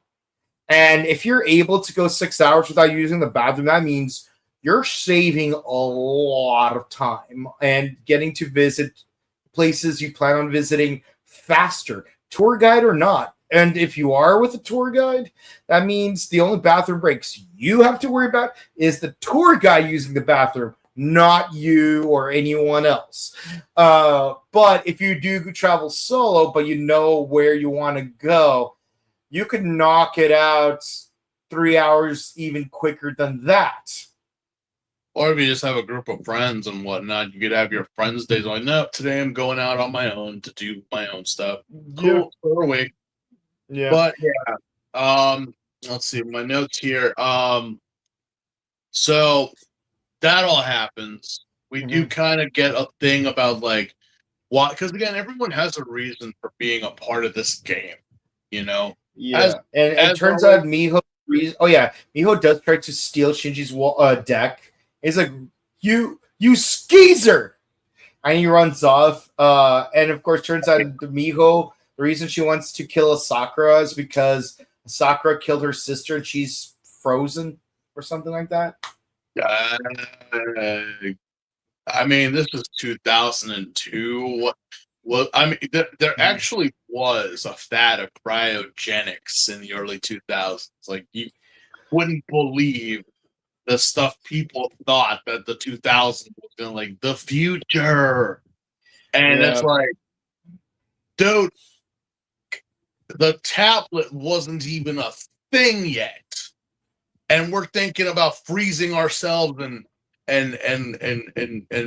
And if you're able to go 6 hours without using the bathroom, that means you're saving a lot of time and getting to visit places you plan on visiting faster, tour guide or not. And if you are with a tour guide, that means the only bathroom breaks you have to worry about is the tour guide using the bathroom, not you or anyone else. But if you do travel solo, but you know where you want to go, you could knock it out 3 hours even quicker than that. Or if you just have a group of friends and whatnot, you could have your friends' days. Like, no, today I'm going out on my own to do my own stuff. Cool, for a week. Yeah. But let's see my notes here. So that all happens. We do kind of get a thing about like why, because again, everyone has a reason for being a part of this game, Yeah. As it turns out Miho. Miho does try to steal Shinji's deck. He's like, you skeezer, and he runs off. And of course, turns out Miho, the reason she wants to kill Sakura is because Sakura killed her sister and she's frozen or something like that. I mean, this is 2002. Well, I mean, there actually was a fad of cryogenics in the early 2000s. Like, you wouldn't believe the stuff people thought that the 2000s was going to, like, the future. And it's like, dude, the tablet wasn't even a thing yet. And we're thinking about freezing ourselves and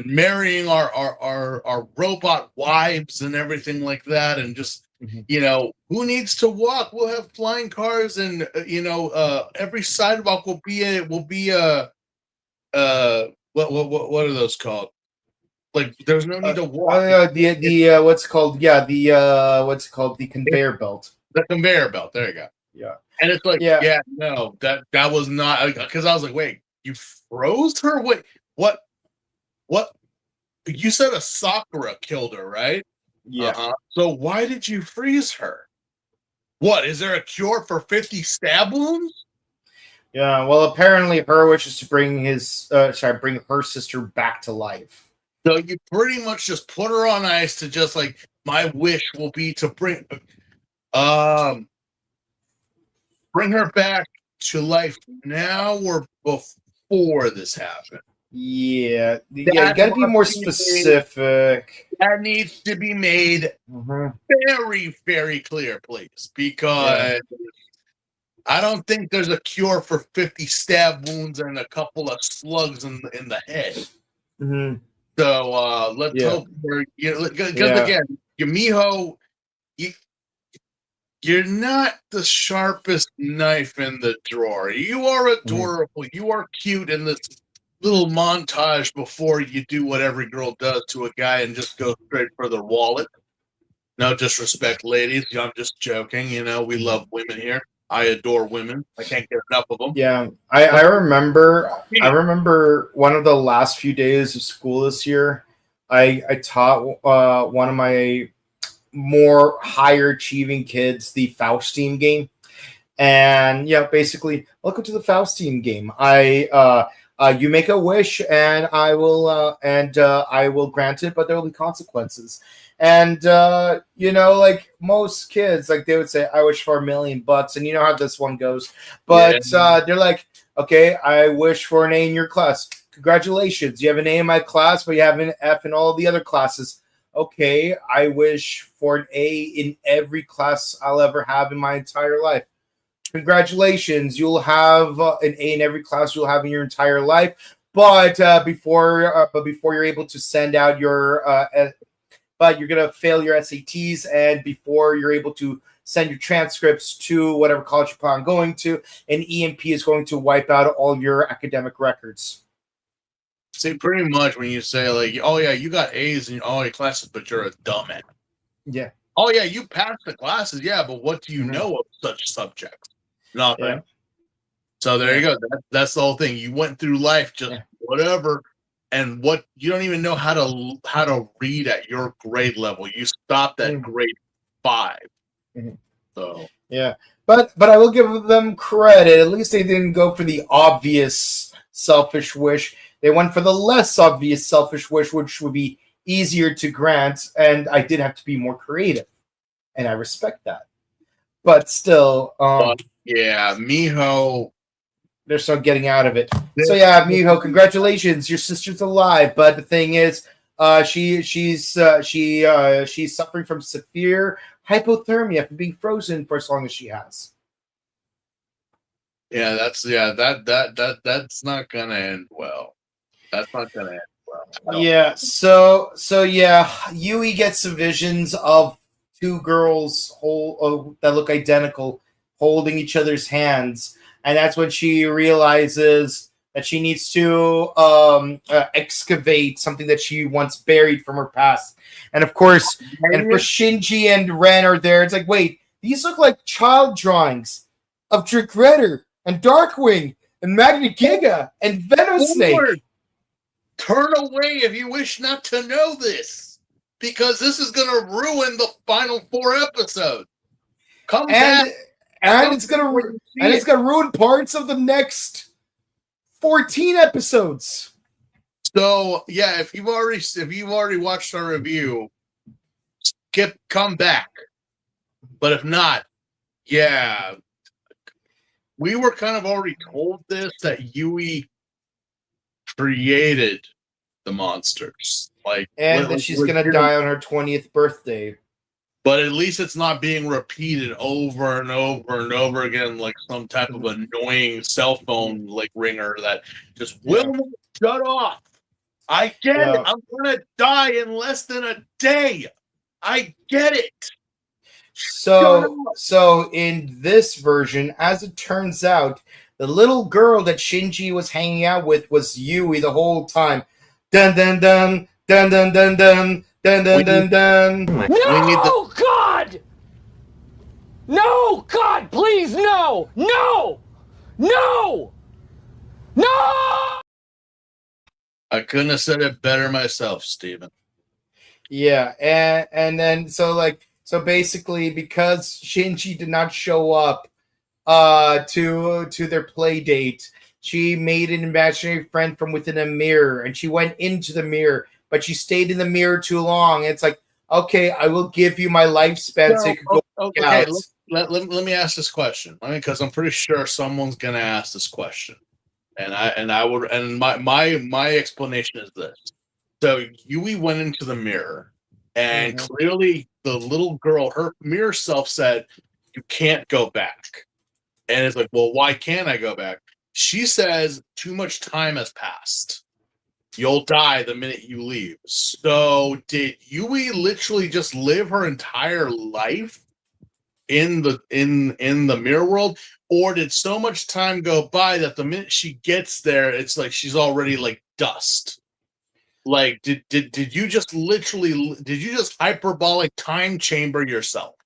marrying our robot wives and everything like that, and just who needs to walk? We'll have flying cars, and every sidewalk will be a what are those called? Like, there's no need to walk. The conveyor belt. The conveyor belt. There you go. Yeah. And it's like, no, that was not, because I was like, wait, you froze her? Wait, what? You said a Sakura killed her, right? Yeah. So why did you freeze her? What, is there a cure for 50 stab wounds? Yeah, well, apparently her wish is to bring bring her sister back to life. So you pretty much just put her on ice to just like, my wish will be to bring her back to life now or before this happened. Yeah, you gotta be more specific. That needs to be made very, very clear, please, because I don't think there's a cure for 50 stab wounds and a couple of slugs in the head. So let's hope because again, Miho, you're not the sharpest knife in the drawer. You are adorable. You are cute in this little montage before you do what every girl does to a guy and just go straight for their wallet. No disrespect, ladies. I'm just joking. We love women here. I adore women. I can't get enough of them. Yeah, I remember one of the last few days of school this year. I taught one of my more higher achieving kids the Faustine game. And yeah, basically, welcome to the Faustine game. You make a wish, and I will grant it, but there will be consequences. And like most kids, like they would say, "I wish for $1 million," and you know how this one goes. But they're like, "Okay, I wish for an A in your class. Congratulations, you have an A in my class, but you have an F in all the other classes." Okay, I wish for an A in every class I'll ever have in my entire life. Congratulations, you'll have an A in every class you'll have in your entire life. But before you're able to send out your, but you're gonna fail your SATs, and before you're able to send your transcripts to whatever college you plan on going to, an EMP is going to wipe out all of your academic records. See, pretty much when you say like, "Oh yeah, you got A's in all your classes, but you're a dumbass." Yeah. Oh yeah, you passed the classes, yeah, but what do you know of such subjects? Nothing. Yeah. So there you go. That's the whole thing. You went through life just whatever, and what you don't even know how to read at your grade level. You stopped at grade 5. So yeah, but I will give them credit. At least they didn't go for the obvious selfish wish. They went for the less obvious selfish wish, which would be easier to grant. And I did have to be more creative, and I respect that. But still, yeah, Miho, there's no getting out of it. So yeah, Miho, congratulations, your sister's alive. But the thing is, she's suffering from severe hypothermia from being frozen for as long as she has. Yeah, that's not gonna end well. That's not gonna end well. Yeah, so yeah, Yui gets some visions of two girls that look identical holding each other's hands, and that's when she realizes that she needs to excavate something that she once buried from her past. And of course, Shinji and Ren are there. It's like, wait, these look like child drawings of Trick Redder and Darkwing and Magna Giga and Venosnake. Turn away if you wish not to know this, because this is going to ruin the final 4 episodes. It's gonna ruin parts of the next 14 episodes. So yeah, if you've already watched our review, come back. But if not, yeah, we were kind of already told this, that Yui created the monsters, and that she's gonna die on her 20th birthday. But at least it's not being repeated over and over and over again, like some type of annoying cell phone ringer that just will not shut off. I get it. I'm gonna die in less than a day. I get it. So in this version, as it turns out, the little girl that Shinji was hanging out with was Yui the whole time. Dun dun dun dun dun dun dun dun dun dun dun. No, God! No, God, please, no! No! No! No! I couldn't have said it better myself, Steven. Yeah, and then so basically, because Shinji did not show up to their play date, she made an imaginary friend from within a mirror, and she went into the mirror, but she stayed in the mirror too long. And it's like, okay, I will give you my lifespan so you can go okay, let me ask this question. Because I'm pretty sure someone's gonna ask this question. And my explanation is this. So Yui went into the mirror, and clearly the little girl, her mirror self said, "You can't go back." And it's like, well, why can't I go back? She says, too much time has passed. You'll die the minute you leave. So did Yui literally just live her entire life in the mirror world, or did so much time go by that the minute she gets there, it's like she's already like dust? Like, did you just hyperbolic time chamber yourself?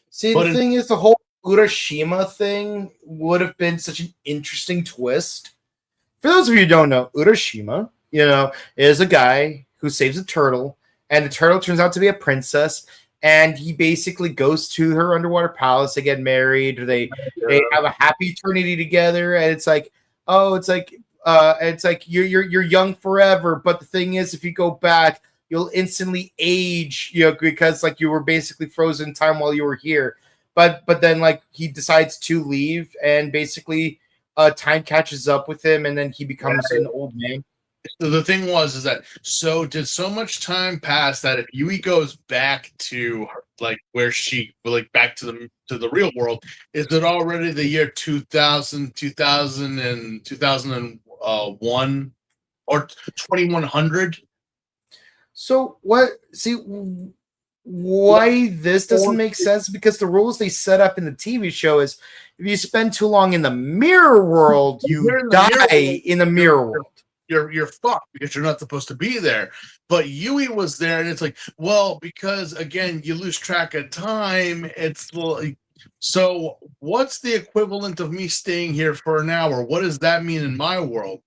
See, the thing is, the whole Urashima thing would have been such an interesting twist. For those of you who don't know, Urashima, is a guy who saves a turtle, and the turtle turns out to be a princess. And he basically goes to her underwater palace. They get married. They have a happy eternity together. And it's like, oh, it's like you're young forever. But the thing is, if you go back, you'll instantly age, because like you were basically frozen in time while you were here. But then like he decides to leave, and basically time catches up with him, and then he becomes an old man. So the thing is that did so much time pass that if Yui goes back to like where she back to the real world, is it already the year 2000, 2001 or 2100? So what? See why this doesn't make sense, because the rules they set up in the TV show is if you spend too long in the mirror world, you die in the mirror world. You're fucked because you're not supposed to be there. But Yui was there, and it's like, well, because again, you lose track of time. It's like, so what's the equivalent of me staying here for an hour? What does that mean in my world?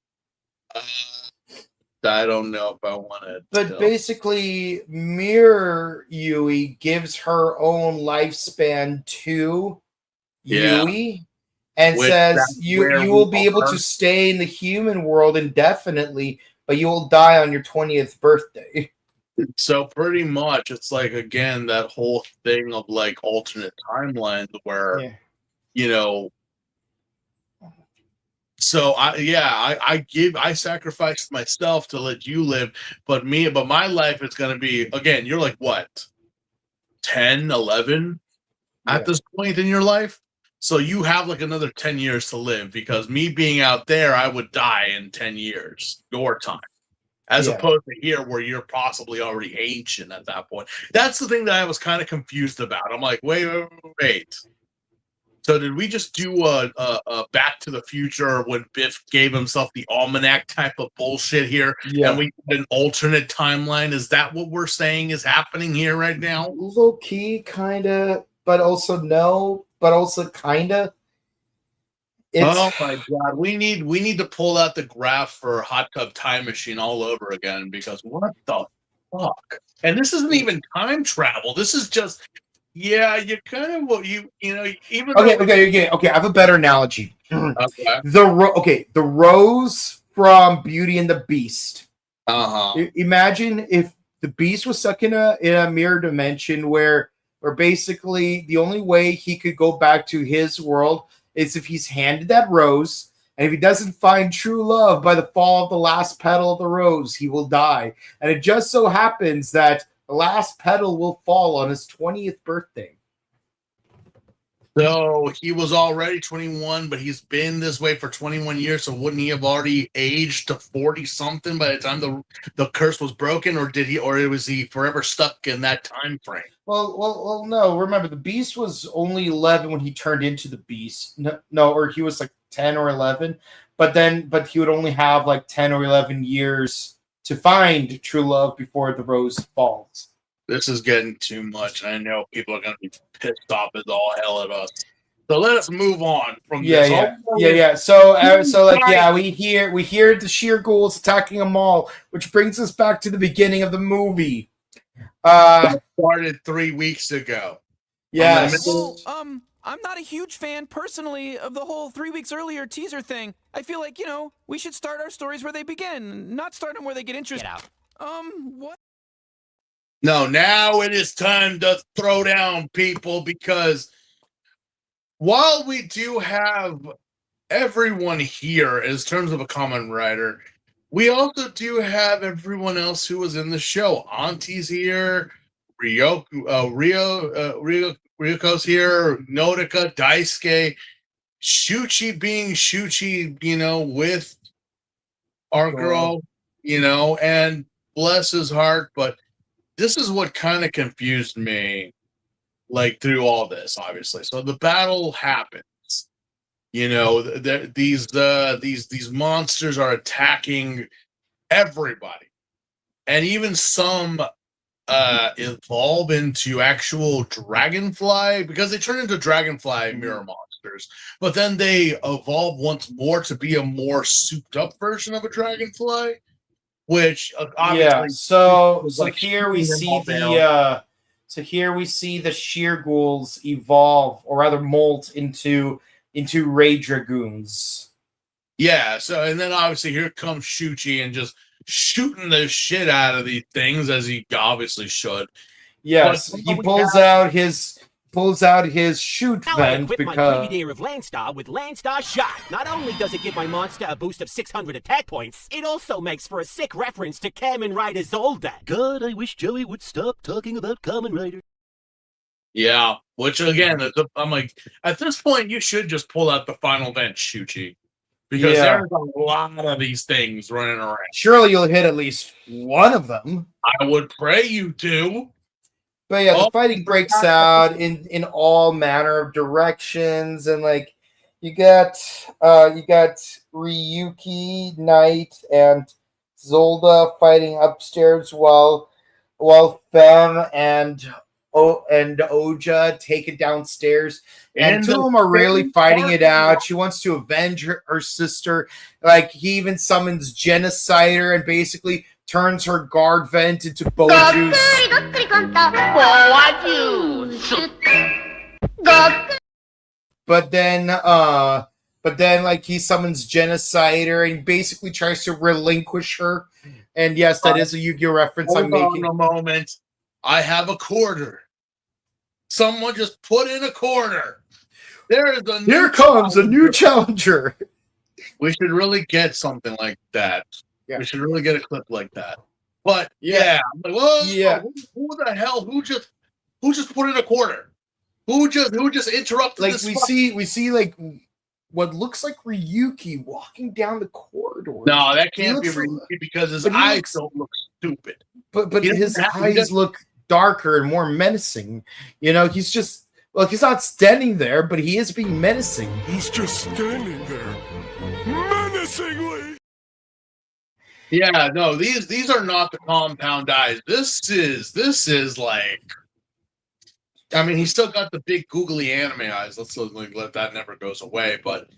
I don't know if I want to. But basically, Mirror Yui gives her own lifespan to Yui. And says you will be able to stay in the human world indefinitely, but you will die on your 20th birthday. So pretty much, it's like, again, that whole thing of like alternate timelines where, So I sacrificed myself to let you live, but my life is going to be, again, you're like what, 10, 11 at this point in your life. So you have like another 10 years to live, because me being out there, I would die in 10 years, your time, as opposed to here where you're possibly already ancient at that point. That's the thing that I was kind of confused about. I'm like, wait. So did we just do a Back to the Future when Biff gave himself the almanac type of bullshit here? Yeah. And we did an alternate timeline? Is that what we're saying is happening here right now? Low key, kind of, but also no. But also kinda. Oh my god, we need to pull out the graph for Hot Tub Time Machine all over again, because what the fuck? And this isn't even time travel. This is just you kind of even okay. I have a better analogy. Okay. The Rose from Beauty and the Beast. Imagine if the Beast was stuck in a mirror dimension where basically the only way he could go back to his world is if he's handed that rose, and if he doesn't find true love by the fall of the last petal of the rose, he will die. And it just so happens that the last petal will fall on his 20th birthday. So he was already 21, but he's been this way for 21 years. So wouldn't he have already aged to 40 something by the time the curse was broken, or was he forever stuck in that time frame? Well, no. Remember, the Beast was only 11 when he turned into the Beast. No, or he was like 10 or 11. But he would only have like 10 or 11 years to find true love before the rose falls. This is getting too much. I know people are going to be pissed off as all hell at us. So let us move on from this. Yeah. So we hear the sheer ghouls attacking a mall, which brings us back to the beginning of the movie. Started 3 weeks ago. Yes. Well, I'm not a huge fan personally of the whole 3 weeks earlier teaser thing. I feel like, we should start our stories where they begin, not start them where they get interested. Get out. What? No, now it is time to throw down, people, because while we do have everyone here in terms of a Kamen Rider, we also do have everyone else who was in the show. Auntie's here, Ryuko's here, Nodoka, Daisuke, Shuchi being Shuchi, with our girl, and bless his heart, but this is what kind of confused me, like, through all this, obviously. So the battle happens. These monsters are attacking everybody, and even some evolve into actual dragonfly, because they turn into dragonfly mirror monsters. But then they evolve once more to be a more souped up version of a dragonfly. which obviously Yeah. So was so like here we shooting them see all the down. here we see the sheer ghouls evolve, or rather molt into Ray Dragoons. Yeah, so and then obviously here comes Shuchi and just shooting the shit out of these things as he obviously should. Yes, But he we pulls out his shoot Now I vent equip my because Brigadier of Landstar with Landstar Shot. Not only does it give my monster a boost of 600 attack points, it also makes for a sick reference to Kamen Rider Zolda. God, I wish Joey would stop talking about Kamen Rider. yeah, which again, I'm like, at this point, you should just pull out the final vent, Shuchi, because Yeah. there's a lot of these things running around. surely you'll hit at least one of them. I would pray you do. But yeah, the Oh, fighting breaks out in all manner of directions, and like you got Ryuki, Knight, and Zolda fighting upstairs while Fem and Oja take it downstairs. And And two of them are really fighting it out. She wants to avenge her sister. Like he even summons Genocider and basically turns her guard vent into Boju's. But then like he summons Genocider and basically tries to relinquish her. And yes, that is a Yu-Gi-Oh reference I'm Hold making. on a moment. I have a quarter. Someone just put in a quarter. There is a Here comes a new challenger. We should really get something like that. Yeah. We should really get a clip like that. But yeah, I'm like, whoa, Yeah. who the hell? Who just put in a quarter? Who just interrupted Like this? we see like what looks like Ryuki walking down the corridor. No, that He can't be looks Ryuki because his but he eyes looks- don't look stupid. But He doesn't his have- he eyes doesn't- look darker and more menacing. You know, he's just he's not standing there, but he is being menacing. He's just standing there, menacingly. Yeah, no, these are not the compound eyes. This is like, I mean, he's still got the big googly anime eyes. Let's let that never goes away. But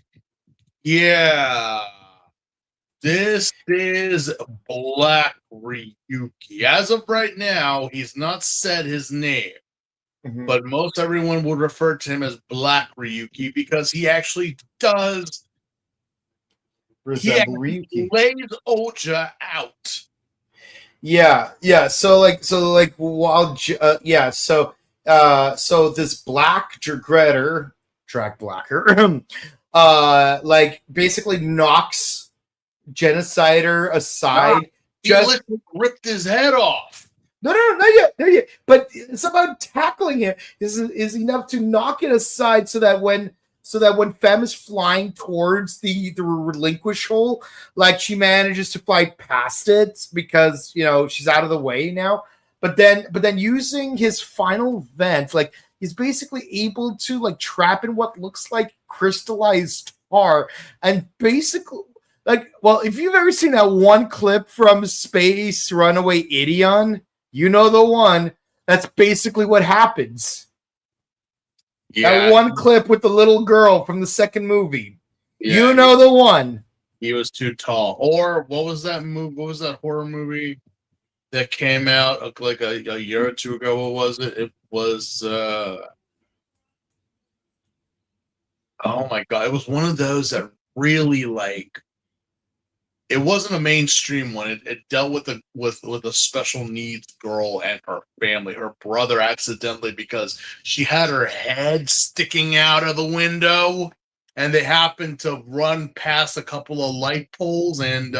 yeah, this is Black Ryuki. As of right now, he's not said his name, but most everyone would refer to him as Black Ryuki because he actually does Resemble Ryuki. lays Oja out. Yeah. So while so this black Dragretter, track blacker, like basically knocks Genocider aside. He literally ripped his head off. No, not yet. But it's about tackling him is enough to knock it aside so that when Fem is flying towards the relinquish hole, like she manages to fly past it because she's out of the way now. But then using his final vent, like he's basically able to like trap in what looks like crystallized tar, and basically if you've ever seen that one clip from Space Runaway Idion, you know the one. That's basically what happens. Yeah, That one clip with the little girl from the second movie. yeah, You know the one. he was too tall. Or what was that movie? What was that horror movie that came out like a year or two ago? What was it? It was oh my god! It was one of those that really like. It wasn't a mainstream one. It dealt with a special needs girl and her family. Her brother accidentally, because she had her head sticking out of the window, and they happened to run past a couple of light poles, and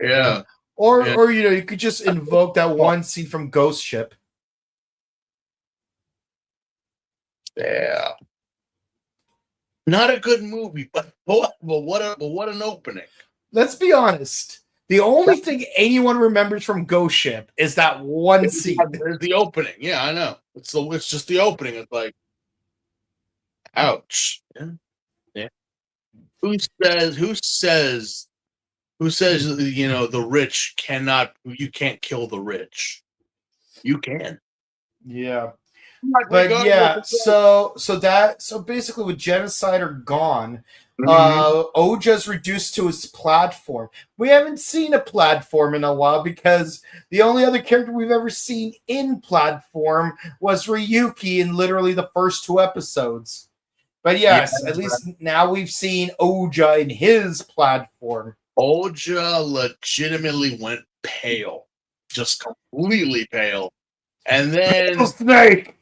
yeah. Or you could just invoke that one scene from Ghost Ship. Yeah. Not a good movie, but what an opening. Let's be honest. The only thing anyone remembers from Ghost Ship is that one scene. There's the opening. Yeah, I know. It's just the opening. It's like, ouch. Yeah. Who says the rich you can't kill the rich? You can. Yeah. But yeah, so basically with Genocider gone, Oja's reduced to his platform. We haven't seen a platform in a while because the only other character we've ever seen in platform was Ryuki in literally the first 2 episodes. But yes, at least now we've seen Oja in his platform. Oja legitimately went pale, just completely pale, and then Snake.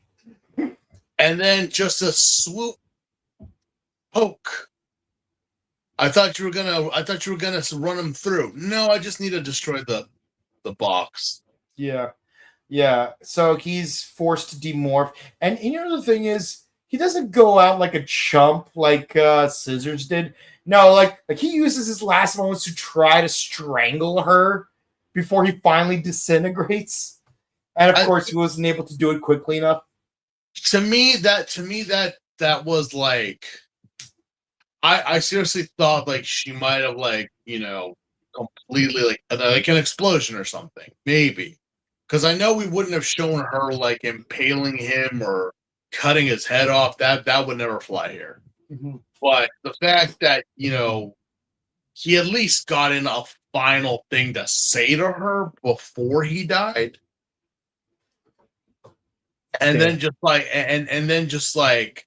and then just a swoop poke. I thought you were gonna run him through. No, I just need to destroy the box. Yeah. So he's forced to demorph, and you know the thing is, he doesn't go out like a chump like Scissors did. No, like he uses his last moments to try to strangle her before he finally disintegrates. And of course, he wasn't able to do it quickly enough. To me, that was like, I seriously thought like she might have completely like an explosion or something, maybe, because I know we wouldn't have shown her like impaling him or cutting his head off. That would never fly here. Mm-hmm. But the fact that he at least got in a final thing to say to her before he died. And then just like,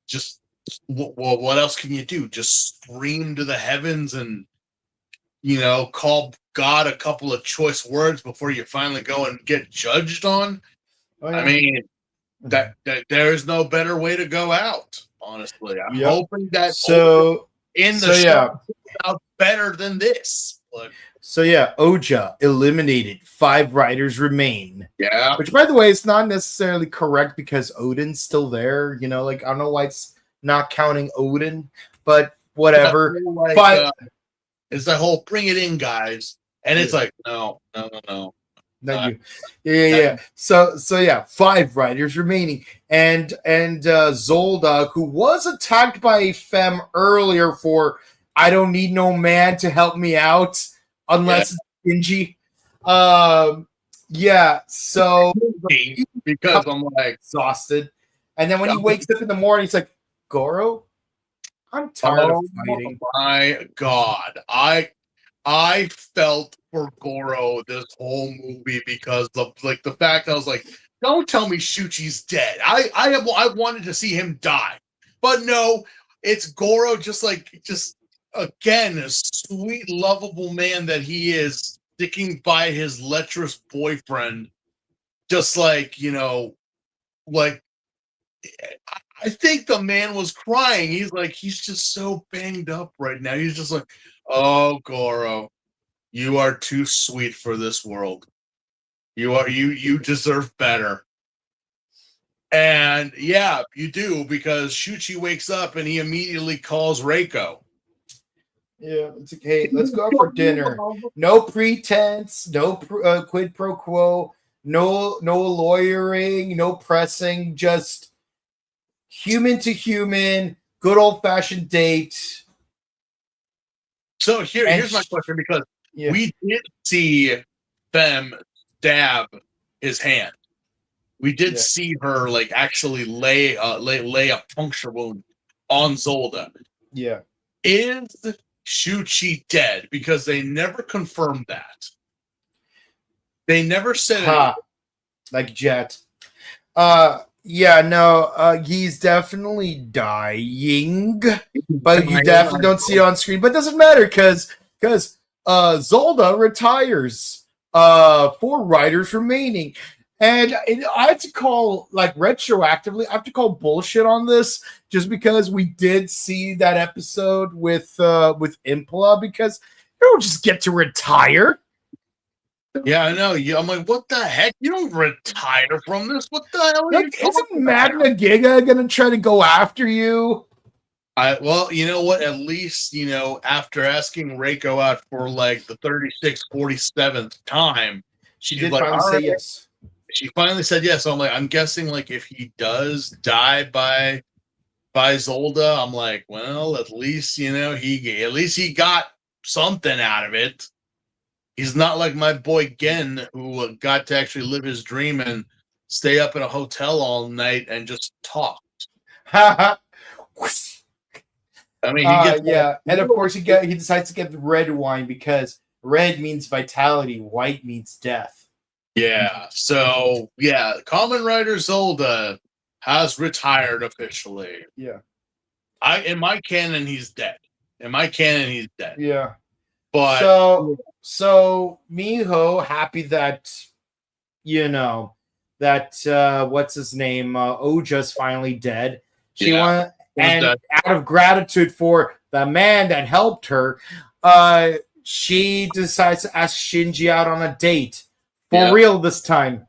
just what else can you do? Just scream to the heavens and, call God a couple of choice words before you finally go and get judged on. Oh, yeah. I mean, that there is no better way to go out. Honestly, I'm hoping that show out better than this. But, Oja eliminated. 5 riders remain. Yeah. Which, by the way, is not necessarily correct because Odin's still there. I don't know why it's not counting Odin, but whatever. It's the whole bring it in, guys. And it's like, no. Not you. So 5 riders remaining. And Zolda, who was attacked by a femme earlier for I don't need no man to help me out unless it's stingy. So because I'm like exhausted. And then when he wakes up in the morning, he's like, Goro, I'm tired of fighting. My God. I felt for Goro this whole movie because of the fact I was like, don't tell me Shuchi's dead. I wanted to see him die. But no, it's Goro just again, a sweet, lovable man that he is, sticking by his lecherous boyfriend. Just I think the man was crying. He's just so banged up right now. He's just like, oh, Goro, you are too sweet for this world. You deserve better. And yeah, you do, because Shuchi wakes up and he immediately calls Reiko. Yeah, it's like, hey, let's go out for dinner. No pretense, no quid pro quo, no lawyering, no pressing, just human to human, good old fashioned date. So here's my question, because we did see them stab his hand. We did see her actually lay a puncture wound on Zolda. Yeah. Is Shuchi dead? Because they never confirmed that. They never said it. Like Jet. He's definitely dying, but you definitely don't see it on screen. But it doesn't matter because Zolda retires. 4 riders remaining. And I have to call, retroactively, I have to call bullshit on this just because we did see that episode with Impala, because you don't just get to retire. Yeah, I know. I'm like, what the heck? You don't retire from this. What the hell are you talking Isn't Magna Giga going to try to go after you? Well, you know what? At least, after asking Reiko out for the 36th, 47th time, she did finally say yes. She finally said yes. So I'm guessing if he does die by Zolda, I'm like, well, at least he got something out of it. He's not like my boy Gen, who got to actually live his dream and stay up in a hotel all night and just talk. I mean, he gets yeah, and of course he decides to get the red wine because red means vitality, white means death. Yeah. So yeah, Kamen Rider Zolda has retired officially. Yeah. In my canon, he's dead. Yeah. But so Miho happy that that what's his name Oja's finally dead. She went and out of gratitude for the man that helped her, she decides to ask Shinji out on a date for real this time.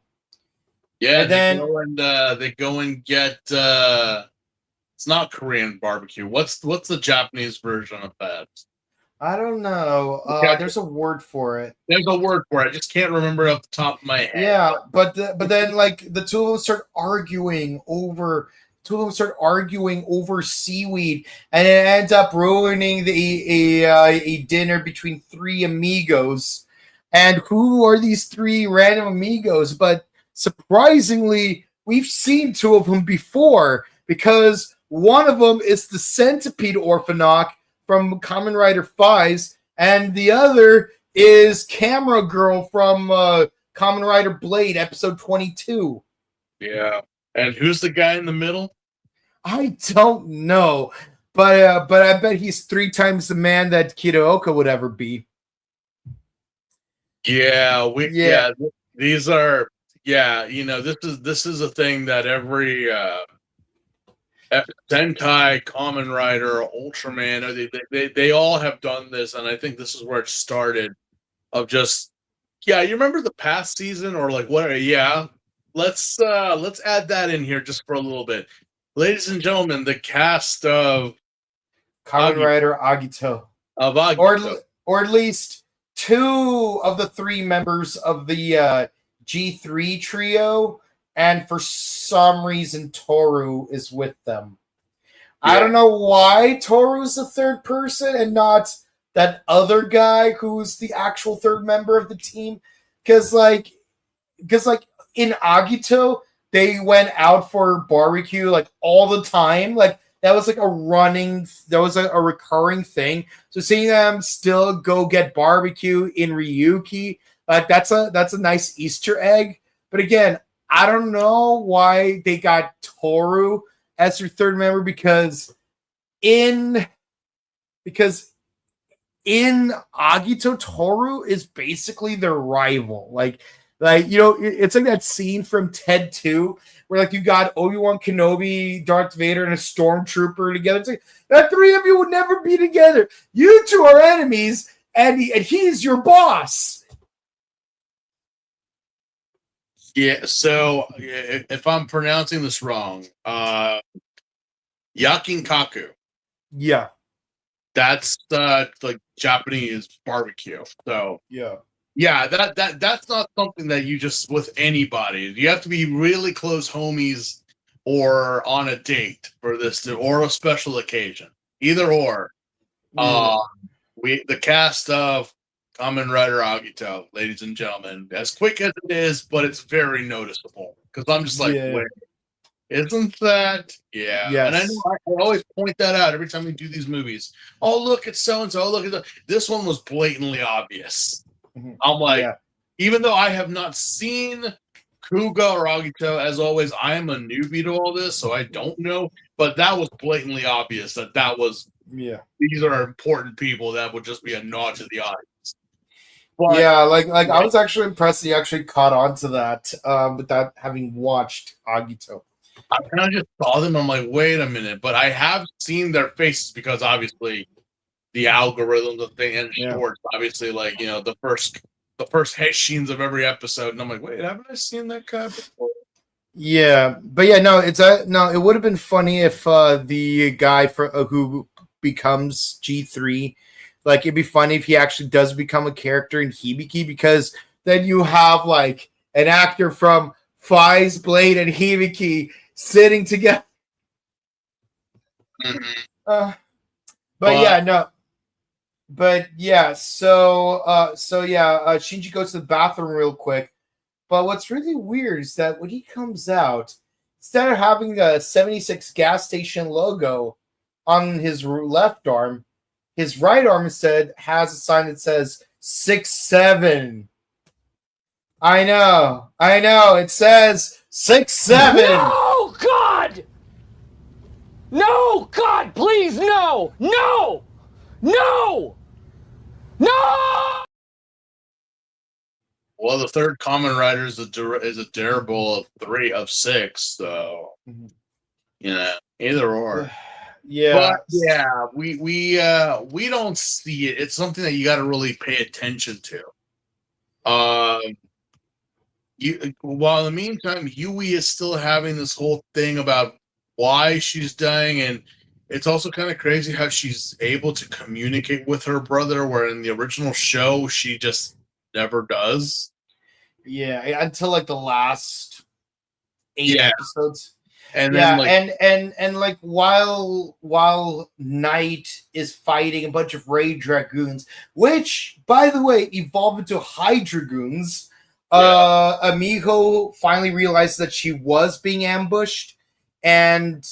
Yeah, and then they go and get it's not Korean barbecue. What's the Japanese version of that? I don't know. There's a word for it. There's a word for it. I just can't remember off the top of my head. Yeah, but then like the two of them start arguing over seaweed, and it ends up ruining a dinner between three amigos. And who are these three random amigos? But surprisingly, we've seen two of them before, because one of them is the Centipede Orphanoch from Kamen Rider 5, and the other is Camera Girl from Kamen Rider Blade episode 22. Yeah. And who's the guy in the middle? I don't know, but I bet he's 3 times the man that Kitaoka would ever be. Yeah, these are this is a thing that every Sentai, Kamen Rider, Ultraman, they all have done this, and I think this is where it started. Of just you remember the past season or like what? Yeah, let's add that in here just for a little bit, ladies and gentlemen. The cast of Kamen Rider Agito, or at least 2 of the 3 members of the G3 trio. And for some reason, Toru is with them. Yeah. I don't know why Toru's the 3rd person and not that other guy who's the actual 3rd member of the team. Because like in Agito, they went out for barbecue like all the time. Like that was like a recurring thing. So seeing them still go get barbecue in Ryuki, like that's a nice Easter egg. But again, I don't know why they got Toru as their 3rd member, because in Agito, Toru is basically their rival. Like it's like that scene from Ted 2 where like you got Obi-Wan Kenobi, Darth Vader, and a stormtrooper together. It's like that 3 of you would never be together. You 2 are enemies, and he's your boss. Yeah, so if I'm pronouncing this wrong, Yakinkaku. Yeah. That's like Japanese barbecue. So yeah, that's not something that you just with anybody. You have to be really close homies or on a date for this or a special occasion. Either or. The cast of Kamen Rider Agito, ladies and gentlemen, as quick as it is, but it's very noticeable because I'm just like, wait, isn't that? Yeah. Yes. And I know I always point that out every time we do these movies. Oh, look at so and so. Look at this one was blatantly obvious. Mm-hmm. I'm like, even though I have not seen Kuga or Agito, as always, I am a newbie to all this, so I don't know. But that was blatantly obvious that was. Yeah. These are important people that would just be a nod to the audience. But, like I was actually impressed he actually caught on to that without having watched Agito. I kind of just saw them. I'm like, wait a minute, but I have seen their faces because obviously the algorithm, the thing, and shorts, obviously, like the first hashins of every episode, and I'm like, wait, haven't I seen that guy before? Yeah, but it would have been funny if the guy who becomes G3. Like, it'd be funny if he actually does become a character in Hibiki, because then you have, like, an actor from Fai's Blade and Hibiki sitting together. Mm-hmm. Shinji goes to the bathroom real quick. But what's really weird is that when he comes out, instead of having the 76 gas station logo, on his left arm. His right arm instead has a sign that says 6'7". I know. It says 6'7". No, God! No, God, please, no! No! No! No! Well, the third Kamen Rider is a durable of 3 of 6, though. Mhm. You know, either or. Yeah. But yeah, we don't see it. It's something that you got to really pay attention to. While in the meantime, Yui is still having this whole thing about why she's dying, and it's also kind of crazy how she's able to communicate with her brother, where in the original show she just never does. Yeah, until like the last 8 Yeah. episodes. And Yeah, then and like while Knight is fighting a bunch of Raid Dragoons, which by the way evolved into Hydra-goons, Amigo finally realized that she was being ambushed, and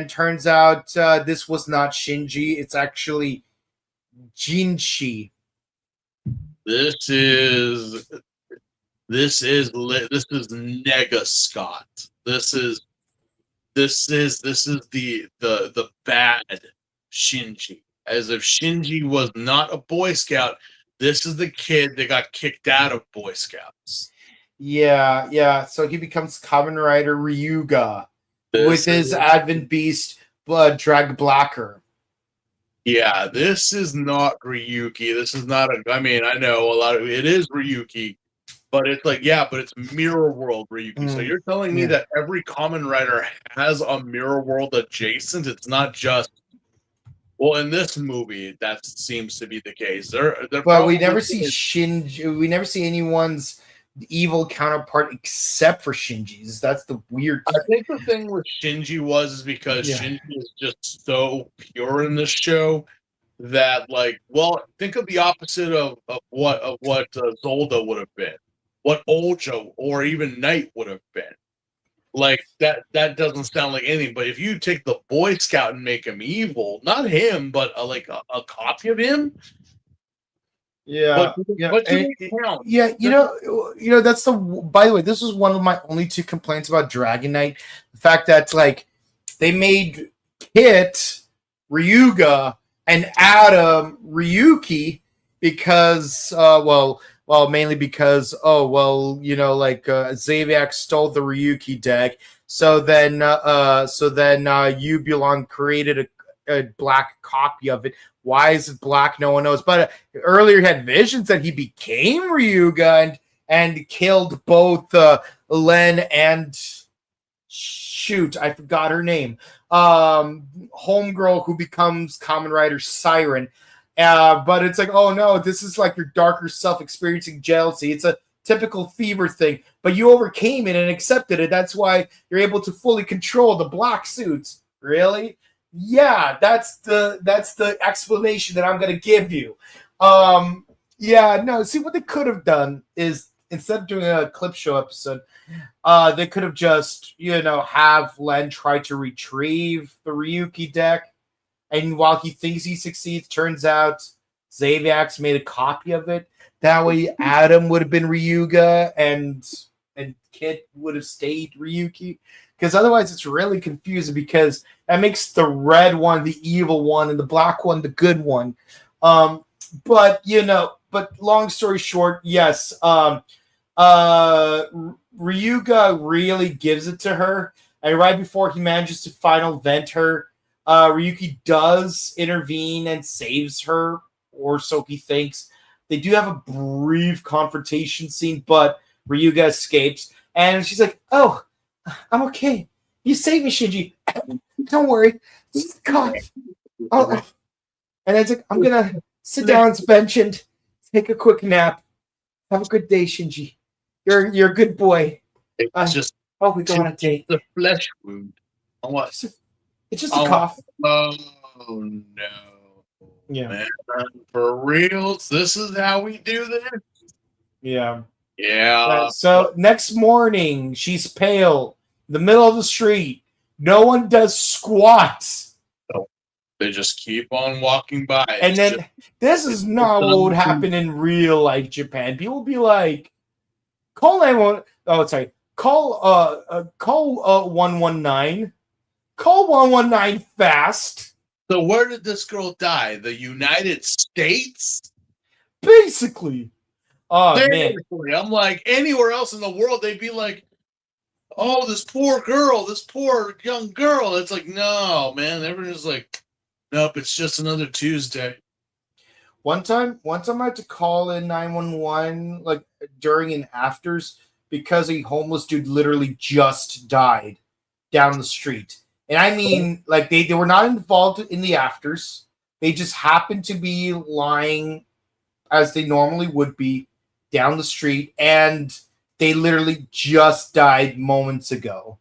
turns out this was not Shinji, it's actually Jinshi. this is Nega Scott. This is the bad Shinji. As if Shinji was not a Boy Scout, this is the kid that got kicked out of Boy Scouts. Yeah. So he becomes Kamen Rider Ryuga with his Advent Beast Drag Blacker. Yeah, this is not Ryuki. This is not I know a lot of it is Ryuki, but it's like, yeah, but it's Mirror World Ryuki. So you're telling me that every Kamen Rider has a Mirror World adjacent? It's not just, well, in this movie, that seems to be the case. But we never see Shinji. We never see anyone's evil counterpart except for Shinji's. That's the weird. I think the thing with Shinji is because Shinji is just so pure in this show that, like, well, think of the opposite of what Zolda would have been, what Oljo or even Knight would have been. Like that doesn't sound like anything. But if you take the Boy Scout and make him evil, not him, but a copy of him. Yeah, but you know, that's the. By the way, this was one of my only 2 complaints about Dragon Knight: the fact that like they made Kit Ryuga and Adam Ryuki because, mainly because Xaviac stole the Ryuki deck. So then Ubulon created a black copy of it. Why is it black? No one knows. But earlier he had visions that he became Ryuga and killed both Len and shoot, I forgot her name. Homegirl who becomes Kamen Rider Siren. But it's like, oh no, this is like your darker self experiencing jealousy. It's a typical fever thing, but you overcame it and accepted it. That's why you're able to fully control the black suits. Really? Yeah, that's the explanation that I'm gonna give you. See, what they could have done is instead of doing a clip show episode, they could have just, have Len try to retrieve the Ryuki deck, and while he thinks he succeeds, turns out Xaviax made a copy of it. That way Adam would have been Ryuga and Kit would have stayed Ryuki. Because otherwise it's really confusing, because that makes the red one the evil one and the black one the good one. But long story short, yes, Ryuga really gives it to her. And right before he manages to final vent her, Ryuki does intervene and saves her, or so he thinks. They do have a brief confrontation scene, but Ryuga escapes. And she's like, oh, I'm okay. You saved me, Shinji. Don't worry. God. Oh. And it's like, I'm going to sit down on this bench and take a quick nap. Have a good day, Shinji. You're a good boy. It's we go on a date. The flesh wound. What? It's just a cough. Oh, no. Yeah. Man, for reals? This is how we do this? Yeah. Yeah. So next morning, she's pale, in the middle of the street. No one does squats. Oh. They just keep on walking by. And then this is not what would happen in real life Japan. People would be like, call 911. Oh, sorry. Call 119. Call 119 fast. So where did this girl die? The United States? Basically. Oh man. I'm like, anywhere else in the world, they'd be like, oh, this poor girl, this poor young girl. It's like, no, man. Everyone's like, nope, it's just another Tuesday. One time I had to call in 911 like during and afters because a homeless dude literally just died down the street. And I mean, like they were not involved in the afters. They just happened to be lying as they normally would be down the street, and they literally just died moments ago.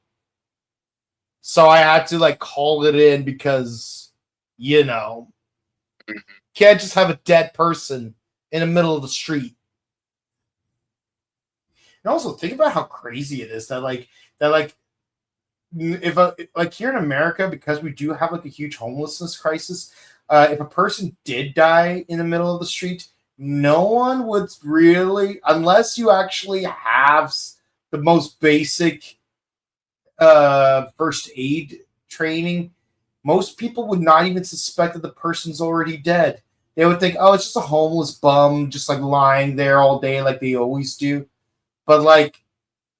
So I had to like call it in because, you know, can't just have a dead person in the middle of the street. And also think about how crazy it is that if like here in America, because we do have like a huge homelessness crisis, if a person did die in the middle of the street, no one would really, unless you actually have the most basic first aid training, most people would not even suspect that the person's already dead. They would think, oh, it's just a homeless bum just like lying there all day like they always do. But like,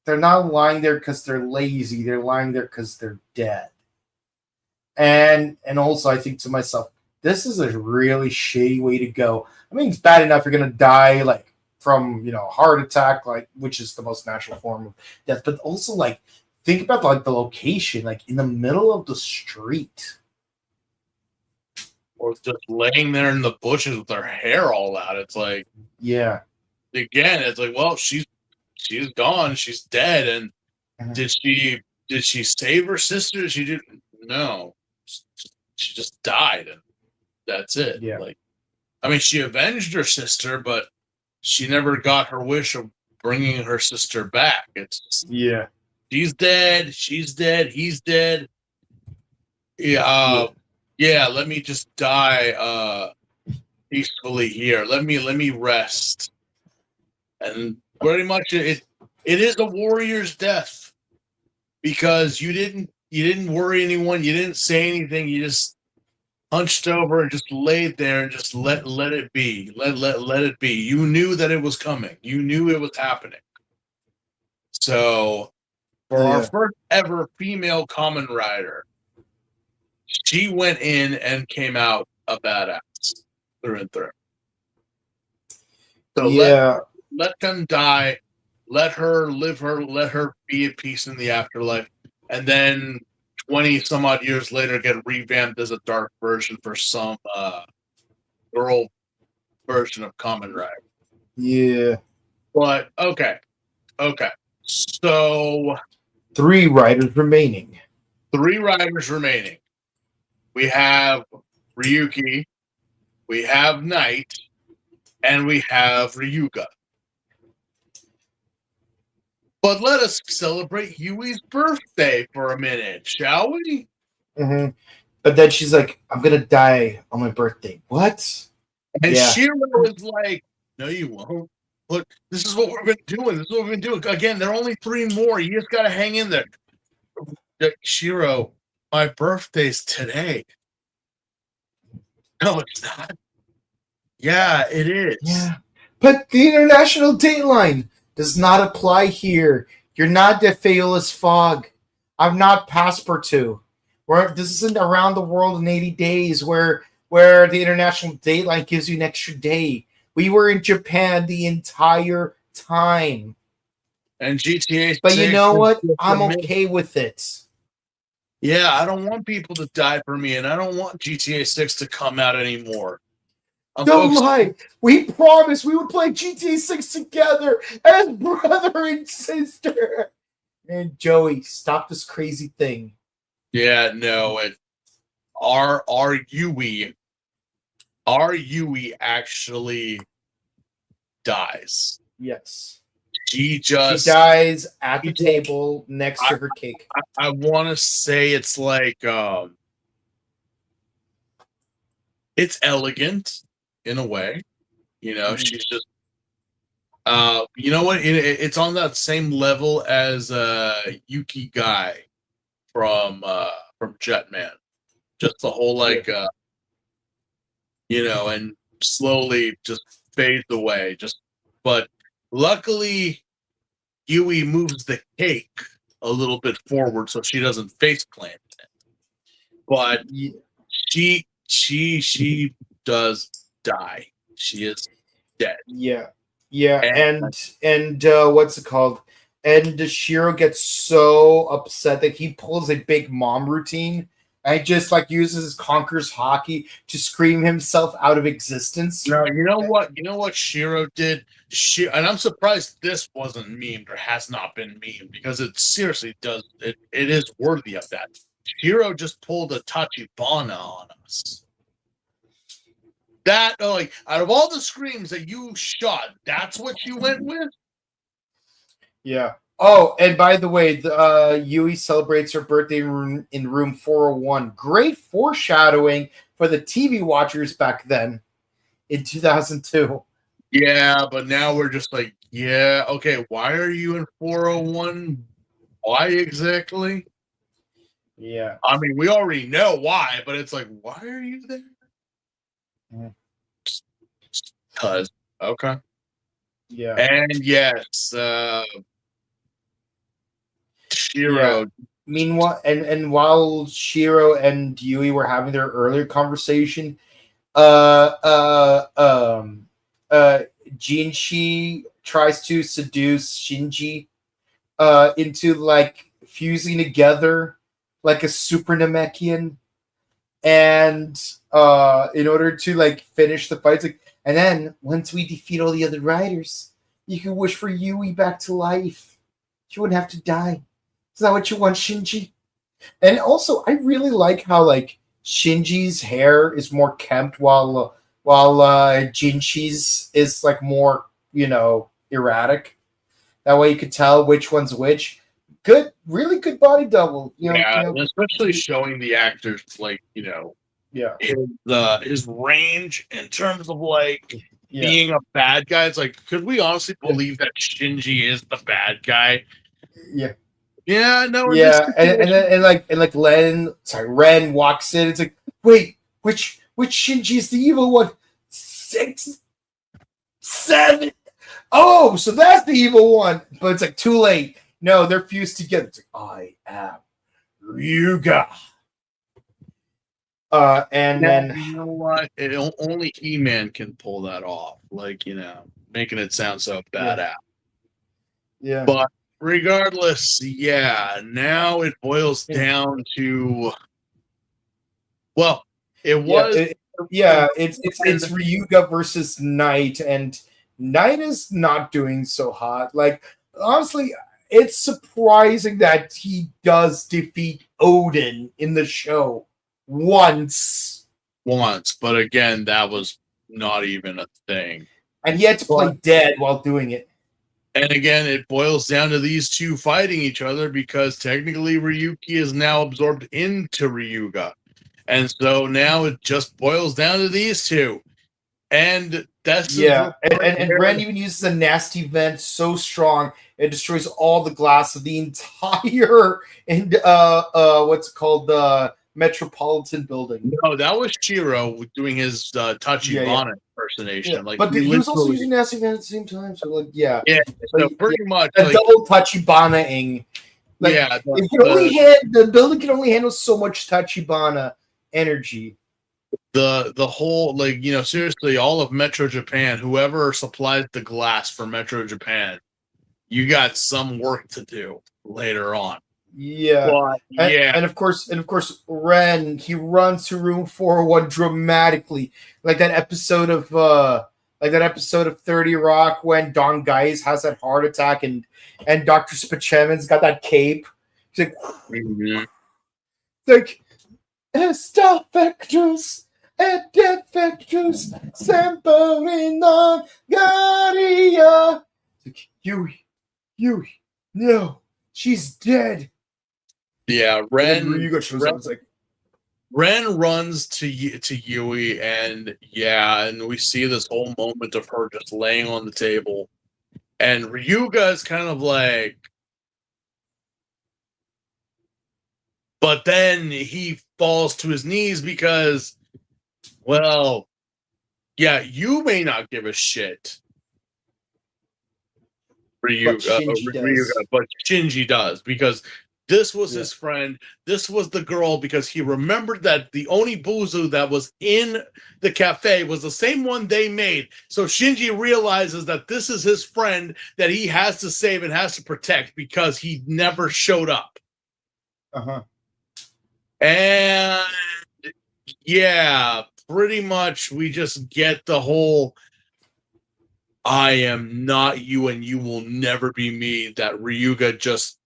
they're not lying there because they're lazy. They're lying there because they're dead. And also I think to myself, this is a really shitty way to go. I mean, it's bad enough you're gonna die like from, you know, heart attack, like, which is the most natural form of death. But also like think about like the location, like in the middle of the street. Or just laying there in the bushes with her hair all out. It's like, yeah. Again, it's like, well, she's gone, she's dead, and did she save her sister? She didn't. No, she just died, and that's it. Yeah. Like, I mean, she avenged her sister, but she never got her wish of bringing her sister back. It's just, yeah. She's dead. She's dead. He's dead. Yeah. Yeah. Let me just die peacefully here. Let me rest. And pretty much it is a warrior's death because you didn't worry anyone. You didn't say anything. You just hunched over and just laid there and just let it be. Let it be. You knew that it was coming. You knew it was happening. So for our first ever female Kamen Rider, she went in and came out a badass through and through. So let them die. Let her live let her be at peace in the afterlife. And then 20 some odd years later get revamped as a dark version for some girl version of Kamen Rider. Yeah. But okay. So 3 riders remaining. 3 riders remaining. We have Ryuki, we have Knight, and we have Ryuga. But let us celebrate Yui's birthday for a minute, shall we? Mm-hmm. But then she's like, I'm going to die on my birthday. What? And Shiro is like, no, you won't. Look, this is what we've been doing. This is what we've been doing. Again, there are only 3 more. You just got to hang in there. Shiro, my birthday's today. No, it's not. Yeah, it is. Yeah. But the international dateline does not apply here. You're not the Phaeolus Fog. I'm not Passepartout. This isn't around the world in 80 days where the international dateline gives you an extra day. We were in Japan the entire time. And GTA 6. But you know what? I'm okay with it. Yeah, I don't want people to die for me, and I don't want GTA 6 to come out anymore. Don't lie. We promised we would play GTA 6 together as brother and sister. And Joey, stop this crazy thing. Yeah, no. Our Yui actually dies. Yes. She dies at the table next to her cake. I want to say it's like it's elegant in a way. You know, she's just you know what? It's on that same level as Yuki Guy from Jetman. Just the whole like you know, and slowly just fades away. But luckily Yui moves the cake a little bit forward so she doesn't face plant it. But she does die. She is dead. Yeah. And what's it called? And Shiro gets so upset that he pulls a big mom routine and just like uses his Conquerors hockey to scream himself out of existence. No, you know what Shiro did? And I'm surprised this wasn't memed or has not been memed because it seriously does. It is worthy of that. Shiro just pulled a Tachibana on us. That like out of all the screams that you shot, that's what you went with? Yeah. Oh, and by the way, Yui celebrates her birthday in room 401. Great foreshadowing for the TV watchers back then in 2002. Yeah, but now we're just like, yeah, okay, why are you in 401? Why exactly? Yeah. I mean, we already know why, but it's like, why are you there? Because, okay. Yeah. And yes, Shiro. Yeah. Meanwhile, and while Shiro and Yui were having their earlier conversation, Jinshi tries to seduce Shinji into like fusing together like a super Namekian, and in order to like finish the fights, like, and then once we defeat all the other riders, you can wish for Yui back to life. She wouldn't have to die. Is that what you want, Shinji? And also, I really like how like Shinji's hair is more kempt while Jinshi's is like more, you know, erratic. That way you could tell which one's which. Good, really good body double. Especially showing the actors like, you know, his range in terms of like being a bad guy. It's like, could we honestly believe that Shinji is the bad guy? Yeah. Yeah, no. Yeah, and Ren walks in. It's like, wait, which Shinji is the evil one? 6, 7. Oh, so that's the evil one. But it's like too late. No, they're fused together. It's like, I am Ryuga. And then you know what? Only He-Man can pull that off. Like, you know, making it sound so badass. Yeah. But regardless, yeah, now it boils down to, well, it was it's Ryuga versus Knight, and Knight is not doing so hot. Like, honestly, it's surprising that he does defeat Odin in the show once, but again, that was not even a thing, and he had to play dead while doing it. And again, it boils down to these two fighting each other because technically Ryuki is now absorbed into Ryuga. And so now it just boils down to these two. And that's and Ren even uses a nasty vent so strong it destroys all the glass of the entire Metropolitan building. No, that was Shiro doing his Tachibana impersonation. Yeah. Like, but he was also using nasty vent at the same time. So like, so pretty much a double Tachibana-ing. Like, the building can only handle so much Tachibana energy. The whole, like, you know, seriously, all of Metro Japan, whoever supplies the glass for Metro Japan, you got some work to do later on. Yeah. And of course, Ren, he runs to room 401 dramatically, like that episode of 30 Rock when Don Geis has that heart attack and Dr. Spachemin's got that cape. He's like, stop vectors and death vectors, Sampo non Garia. Like, Yui, no, she's dead. Yeah, Ren shows up. It's like, Ren runs to Yui, and we see this whole moment of her just laying on the table, and Ryuga is kind of like, but then he falls to his knees because, well, yeah, you may not give a shit, Ryuga, but Shinji does, because this was his friend. This was the girl, because he remembered that the Onibuzu that was in the cafe was the same one they made. So Shinji realizes that this is his friend that he has to save and has to protect because he never showed up. And yeah, pretty much we just get the whole I am not you and you will never be me, that Ryuga just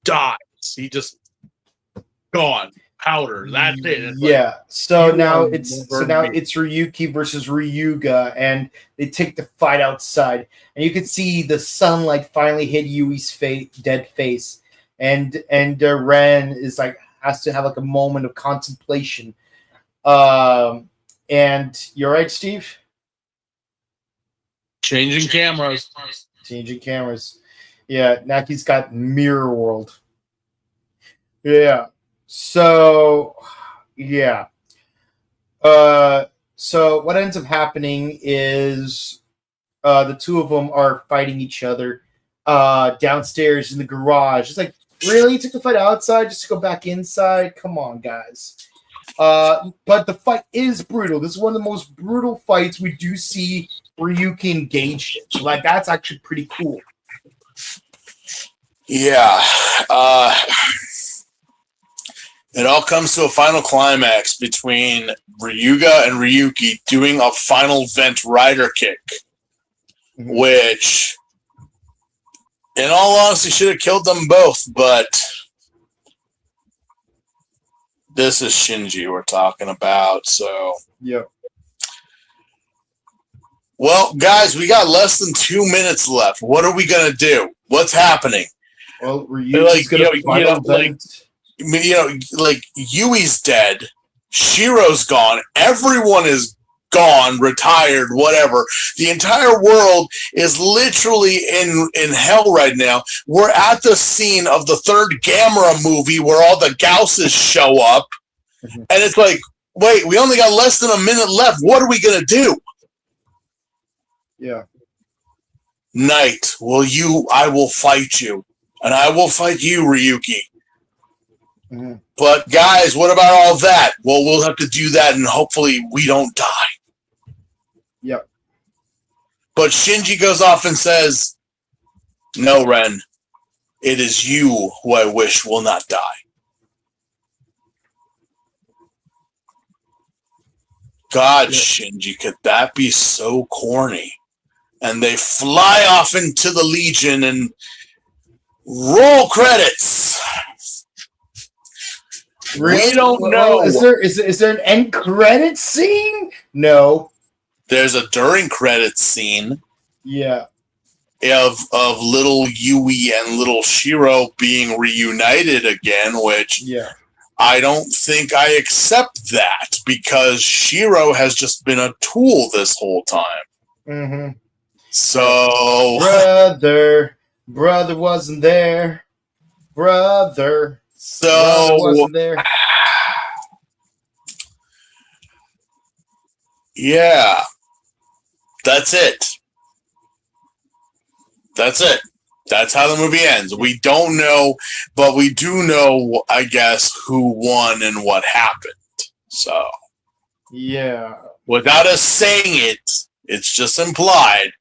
dies. He just gone. Powder. That's it. It's so now it's Ryuki versus Ryuga, and they take the fight outside, and you can see the sunlight finally hit Yui's dead face, and Ren is like has to have like a moment of contemplation. And you're right, Steve. Changing cameras. Yeah, now he's got Mirror World. Yeah. So, yeah. So what ends up happening is the two of them are fighting each other downstairs in the garage. It's like, really? You took the fight outside just to go back inside? Come on, guys. But the fight is brutal. This is one of the most brutal fights we do see Ryuki engaged in. So, like, that's actually pretty cool. Yeah. It all comes to a final climax between Ryuga and Ryuki doing a final vent rider kick, which, in all honesty, should have killed them both, but this is Shinji we're talking about, so. Yep. Well, guys, we got less than 2 minutes left. What are we going to do? What's happening? Well, Ryuki's going like Yui's dead, Shiro's gone, everyone is gone, retired, whatever. The entire world is literally in hell right now. We're at the scene of the third Gamera movie where all the Gausses show up, and it's like, wait, we only got less than a minute left. What are we gonna do? Yeah. Knight, I will fight you, and I will fight you, Ryuki. But guys, what about all that? Well, we'll have to do that, and hopefully we don't die. Yep. But Shinji goes off and says, no, Ren, it is you who I wish will not die. God, Shinji, could that be so corny? And they fly off into the Legion and roll credits. We don't know. Is there an end credit scene? No. There's a during credits scene. Yeah. Of little Yui and little Shiro being reunited again, which I don't think I accept that, because Shiro has just been a tool this whole time. So brother wasn't there. Brother wasn't there. Yeah. That's it. That's how the movie ends. We don't know, but we do know, I guess, who won and what happened. So, yeah. Without us saying it, it's just implied.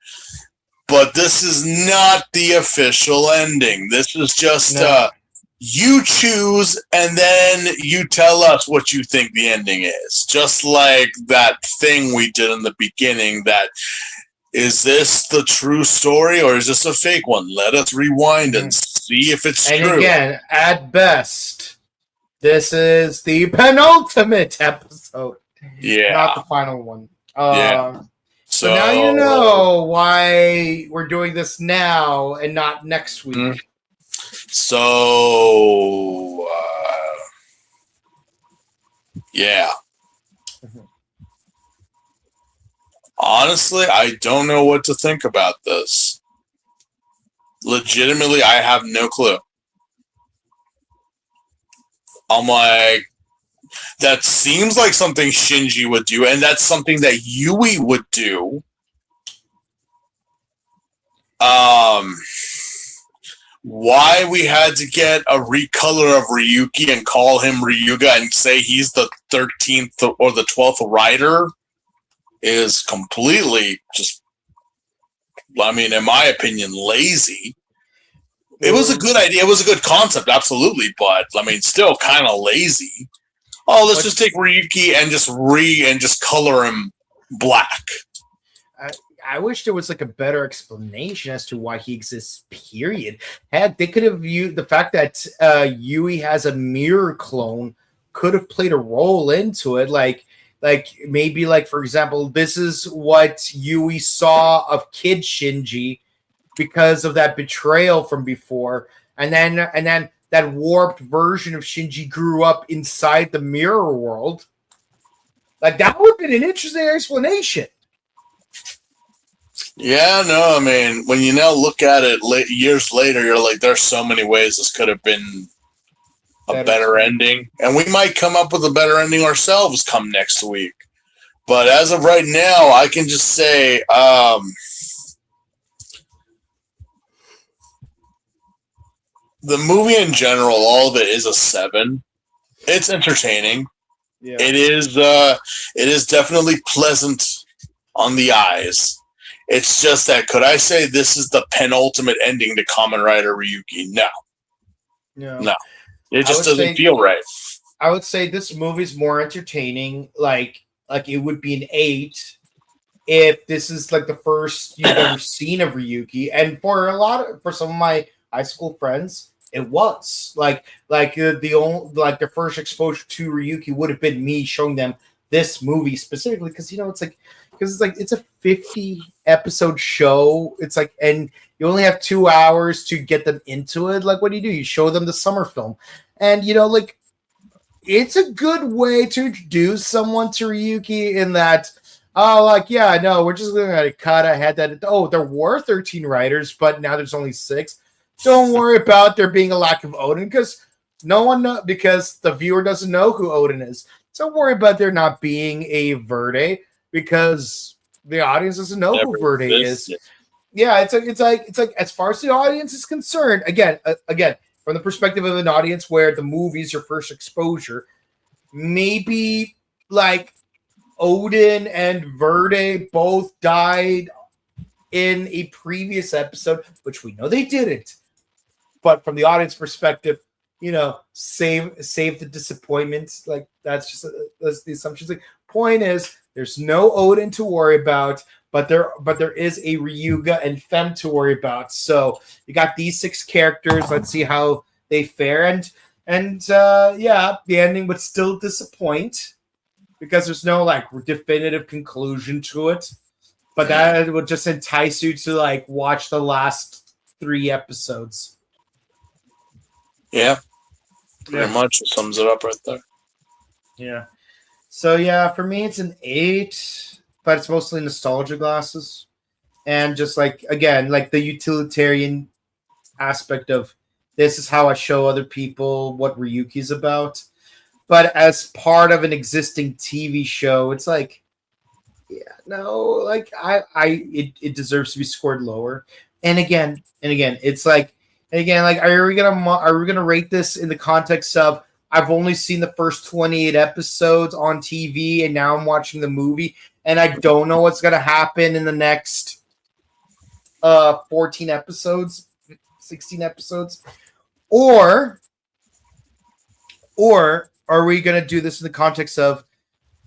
But this is not the official ending. This is just you choose, and then you tell us what you think the ending is. Just like that thing we did in the beginning, that is this the true story or is this a fake one? Let us rewind and see if it's true. And again, at best, this is the penultimate episode. Yeah. Not the final one. So now you know why we're doing this now and not next week. So, Yeah. Honestly, I don't know what to think about this. Legitimately, I have no clue. I'm like, that seems like something Shinji would do, and that's something that Yui would do. Why we had to get a recolor of Ryuki and call him Ryuga and say he's the 13th or the 12th rider is completely just, I mean, in my opinion, lazy. It was a good idea. It was a good concept, absolutely, but I mean, still kind of lazy. Oh, let's just take Ryuki and just color him black. I wish there was like a better explanation as to why he exists. Period. They could have viewed the fact that Yui has a mirror clone could have played a role into it. Like maybe for example, this is what Yui saw of Kid Shinji because of that betrayal from before, and then that warped version of Shinji grew up inside the mirror world. Like that would have been an interesting explanation. Yeah, no, I mean, when you now look at it years later, you're like, there's so many ways this could have been a better ending. And we might come up with a better ending ourselves come next week. But as of right now, I can just say, the movie in general, all of it is a 7. It's entertaining. Yeah. It is definitely pleasant on the eyes. It's just that, could I say this is the penultimate ending to Kamen Rider Ryuki? No. It just doesn't feel right. I would say this movie's more entertaining. Like it would be an 8 if this is like the first you've ever seen of Ryuki. And for some of my high school friends, it was the first exposure to Ryuki would have been me showing them this movie specifically because it's a 50 episode show. It's like, and you only have 2 hours to get them into it. Like, what do? You show them the summer film, and it's a good way to introduce someone to Ryuki in that. We're just gonna cut ahead that. Oh, there were 13 writers, but now there's only 6. Don't worry about there being a lack of Odin because because the viewer doesn't know who Odin is. Don't worry about there not being a Verde because the audience doesn't know who Verde is. Yeah, it's like as far as the audience is concerned, again, from the perspective of an audience where the movie is your first exposure, maybe like Odin and Verde both died in a previous episode, which we know they didn't. But from the audience perspective, save the disappointment. Like that's the assumptions. Like, point is, there's no Odin to worry about, but there is a Ryuga and Fem to worry about. So you got these 6 characters. Let's see how they fare. And the ending would still disappoint because there's no definitive conclusion to it. But that would just entice you to watch the last 3 episodes. Yeah. Pretty much sums it up right there. Yeah. So for me it's an 8, but it's mostly nostalgia glasses. And just the utilitarian aspect of this is how I show other people what Ryuki's about. But as part of an existing TV show, it's it deserves to be scored lower. And again, it's are we gonna rate this in the context of I've only seen the first 28 episodes on TV and now I'm watching the movie and I don't know what's gonna happen in the next 14 episodes, 16 episodes, or are we gonna do this in the context of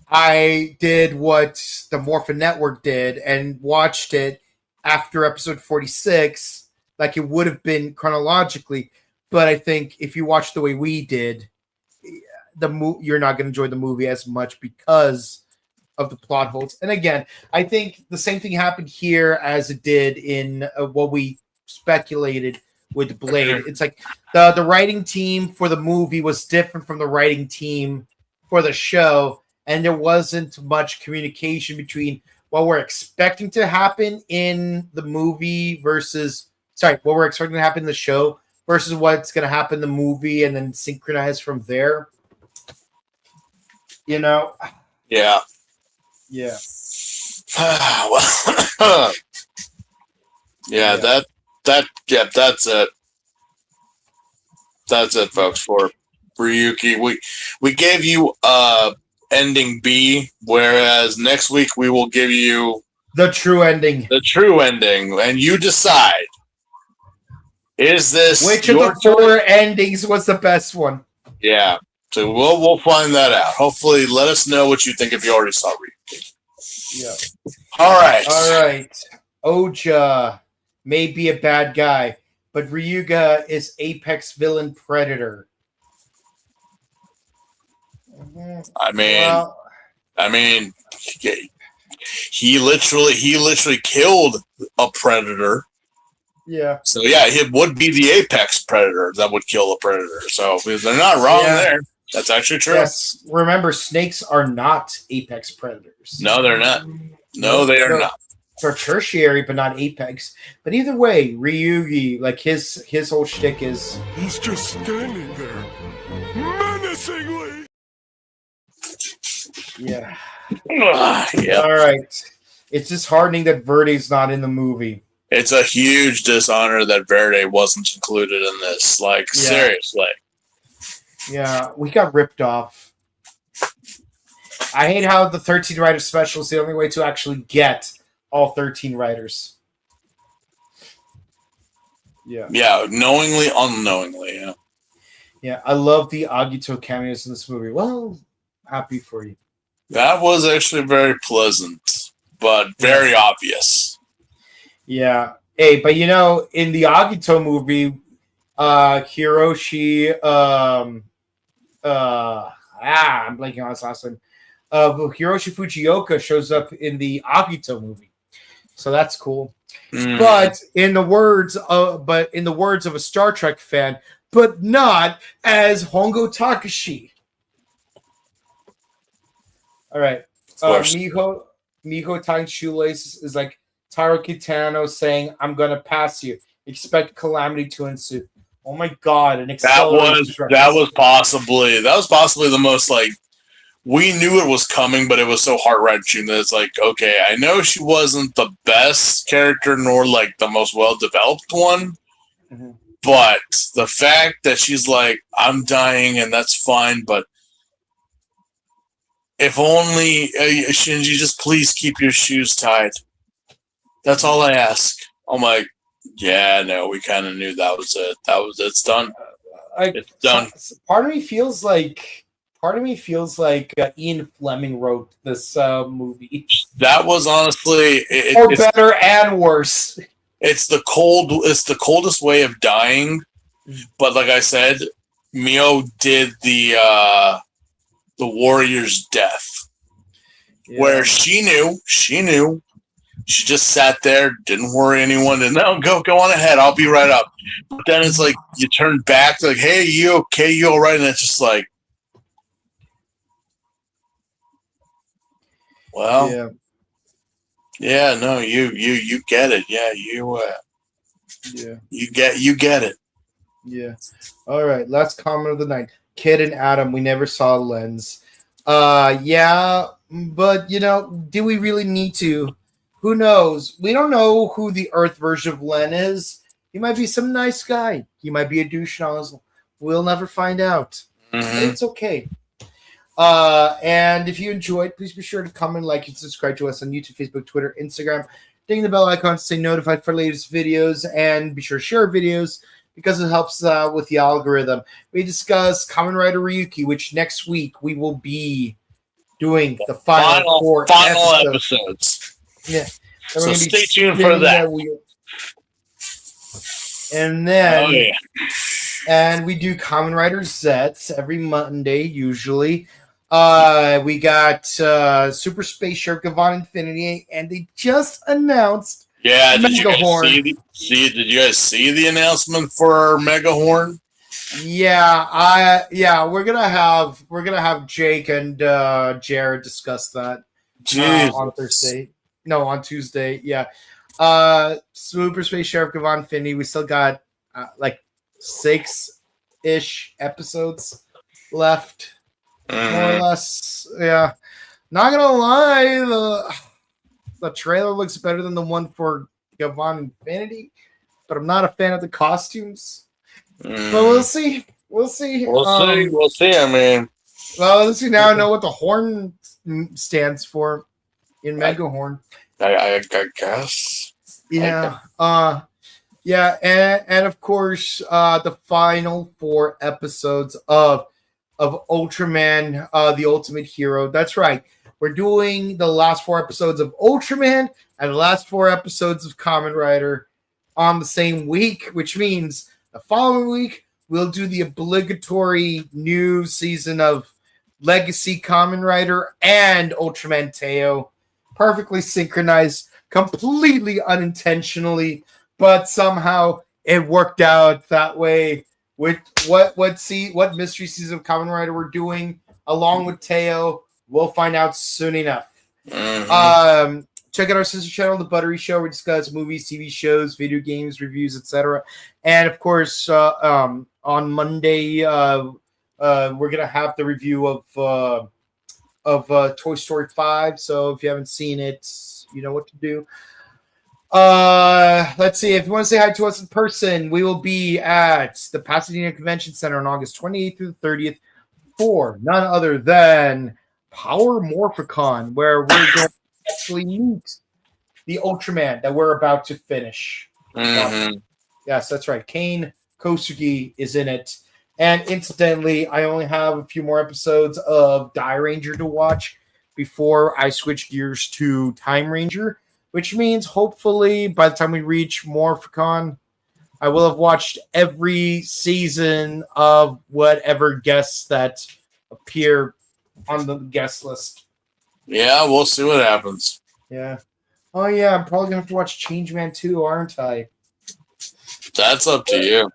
I did what the Morphin Network did and watched it after episode 46, like it would have been chronologically. But I think if you watch the way we did, you're not going to enjoy the movie as much because of the plot holes. And again, I think the same thing happened here as it did in what we speculated with Blade. It's like the writing team for the movie was different from the writing team for the show, and there wasn't much communication between what we're expecting to happen in the movie versus what we're expecting to happen in the show versus what's going to happen in the movie, and then synchronize from there. You know? Yeah. Yeah. Well, yeah, that's it. That's it, folks, for Ryuki. We gave you ending B, whereas next week we will give you the true ending. The true ending, and you decide. Is this which of the four endings was the best one? Yeah. So we'll find that out. Hopefully, let us know what you think if you already saw Ryuki. Yeah. All right. Oja may be a bad guy, but Ryuga is apex villain predator. I mean, he literally killed a predator. Yeah. So yeah, it would be the apex predator that would kill a predator. So they're not wrong there. That's actually true. Yes. Remember, snakes are not apex predators. No, they're not. No, they are not. For tertiary, but not apex. But either way, Ryugi, like his whole shtick is he's just standing there, menacingly. Yeah. Yeah. All right. It's disheartening that Verde's not in the movie. It's a huge dishonor that Verde wasn't included in this. Like, seriously. Yeah, we got ripped off. I hate how the 13 Rider special is the only way to actually get all 13 Riders. Yeah. Yeah, knowingly, unknowingly, yeah. Yeah, I love the Agito cameos in this movie. Well, happy for you. That was actually very pleasant, but very obvious. Yeah. Hey, but you know, in the Agito movie, Hiroshi, I'm blanking on his last name. Hiroshi Fujioka shows up in the Agito movie, so that's cool. But in the words of a Star Trek fan, but not as Hongo Takashi. All right, Miho tying shoelaces is like Taro Kitano saying, "I'm gonna pass you. Expect calamity to ensue." Oh my god! That was possibly the most like we knew it was coming, but it was so heart wrenching that it's like, okay, I know she wasn't the best character nor like the most well developed one, but the fact that she's like, I'm dying and that's fine, but if only Shinji, just please keep your shoes tied. That's all I ask. I'm like, yeah, no, we kind of knew that was it. It's done. It's done. Part of me feels like Ian Fleming wrote this movie. That was honestly, or better and worse. It's the coldest way of dying. But like I said, Mio did the warrior's death, where she knew. She just sat there, didn't worry anyone, and no, go on ahead, I'll be right up. But then it's like you turn back, like, hey, you okay? You all right? And it's just like, well, yeah, no, you get it, you get it. Yeah. All right, last comment of the night. Kid and Adam, we never saw Lens. Yeah, but you know, do we really need to? Who knows? We don't know who the Earth version of Len is. He might be some nice guy. He might be a douche nozzle. We'll never find out. It's okay. And if you enjoyed, please be sure to comment, like, and subscribe to us on YouTube, Facebook, Twitter, Instagram. Ding the bell icon to stay notified for latest videos, and be sure to share videos because it helps with the algorithm. We discuss Kamen Rider Ryuki, which next week we will be doing the final episodes. Yeah. So stay tuned for that. And then and we do Kamen Rider sets every Monday, usually. We got Super Space Shark Gavon Infinity, and they just announced Did you guys see the announcement for Megahorn? we're gonna have Jake and Jared discuss that on Thursday. No, on Tuesday. Yeah. Super Space Sheriff Gavon Finney. We still got like 6-ish episodes left, more or less. Yeah. Not gonna lie, the trailer looks better than the one for Gavon Infinity, but I'm not a fan of the costumes. But we'll see. We'll see. We'll see. I mean, well, at least we now know what the horn stands for in Mega Horn. I guess. Yeah. And of course, the final 4 episodes of Ultraman, the Ultimate Hero. That's right. We're doing the last 4 episodes of Ultraman and the last 4 episodes of Kamen Rider on the same week, which means the following week we'll do the obligatory new season of Legacy Kamen Rider and Ultraman Teo. Perfectly synchronized, completely unintentionally, but somehow it worked out that way with what mystery season of Kamen Rider we're doing along with Teo. We'll find out soon enough. Check out our sister channel, The Buttery Show. We discuss movies, TV shows, video games, reviews, etc. And of course, on Monday, we're gonna have the review of Toy Story 5. So if you haven't seen it, you know what to do. Let's see. If you want to say hi to us in person, we will be at the Pasadena Convention Center on August 28th through the 30th for none other than Power Morphicon, where we're going to actually meet the Ultraman that we're about to finish. Yes, that's right. Kane Kosugi is in it. And incidentally, I only have a few more episodes of Die Ranger to watch before I switch gears to Time Ranger, which means hopefully by the time we reach Morphicon, I will have watched every season of whatever guests that appear on the guest list. Yeah, we'll see what happens. Yeah. Oh, yeah, I'm probably going to have to watch Changeman 2, aren't I? That's up to you.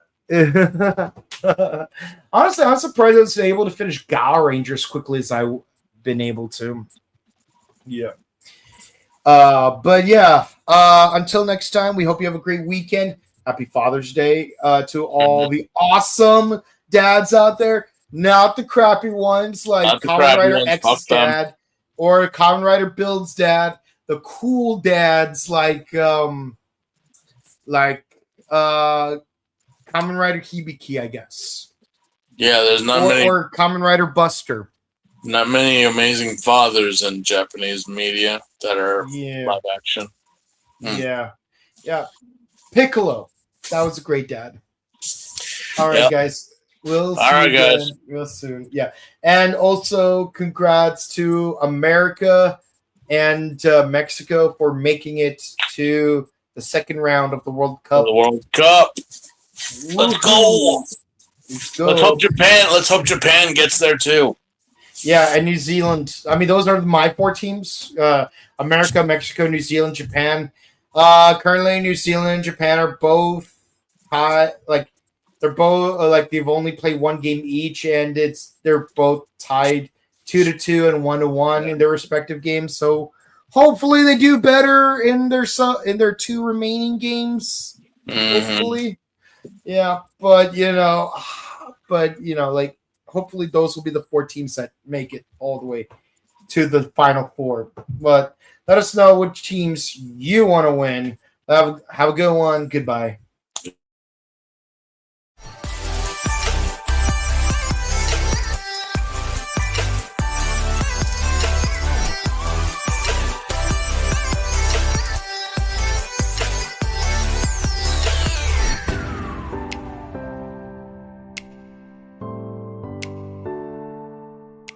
Honestly, I'm surprised I was able to finish Power Rangers as quickly as I've been able to. Yeah. But yeah, until next time, we hope you have a great weekend. Happy Father's Day to all the awesome dads out there. Not the crappy ones like Kamen Rider X's dad or Kamen Rider Build's dad. The cool dads like Kamen Rider Hibiki, I guess. Yeah, there's not many. Or Kamen Rider Buster. Not many amazing fathers in Japanese media that are live action. Yeah. Piccolo. That was a great dad. All right, guys. We'll see you again real soon. Yeah. And also, congrats to America and Mexico for making it to the second round of the World Cup. Let's go. Let's hope Japan gets there too. Yeah, and New Zealand. I mean, those are my 4 teams: America, Mexico, New Zealand, Japan. Currently, New Zealand and Japan are both high. Like they're both they've only played 1 game each, and they're both tied 2-2 and 1-1 in their respective games. So hopefully, they do better in their 2 remaining games. Hopefully, yeah. But hopefully those will be the 4 teams that make it all the way to the Final 4. But let us know which teams you want to win. Have a good one. Goodbye.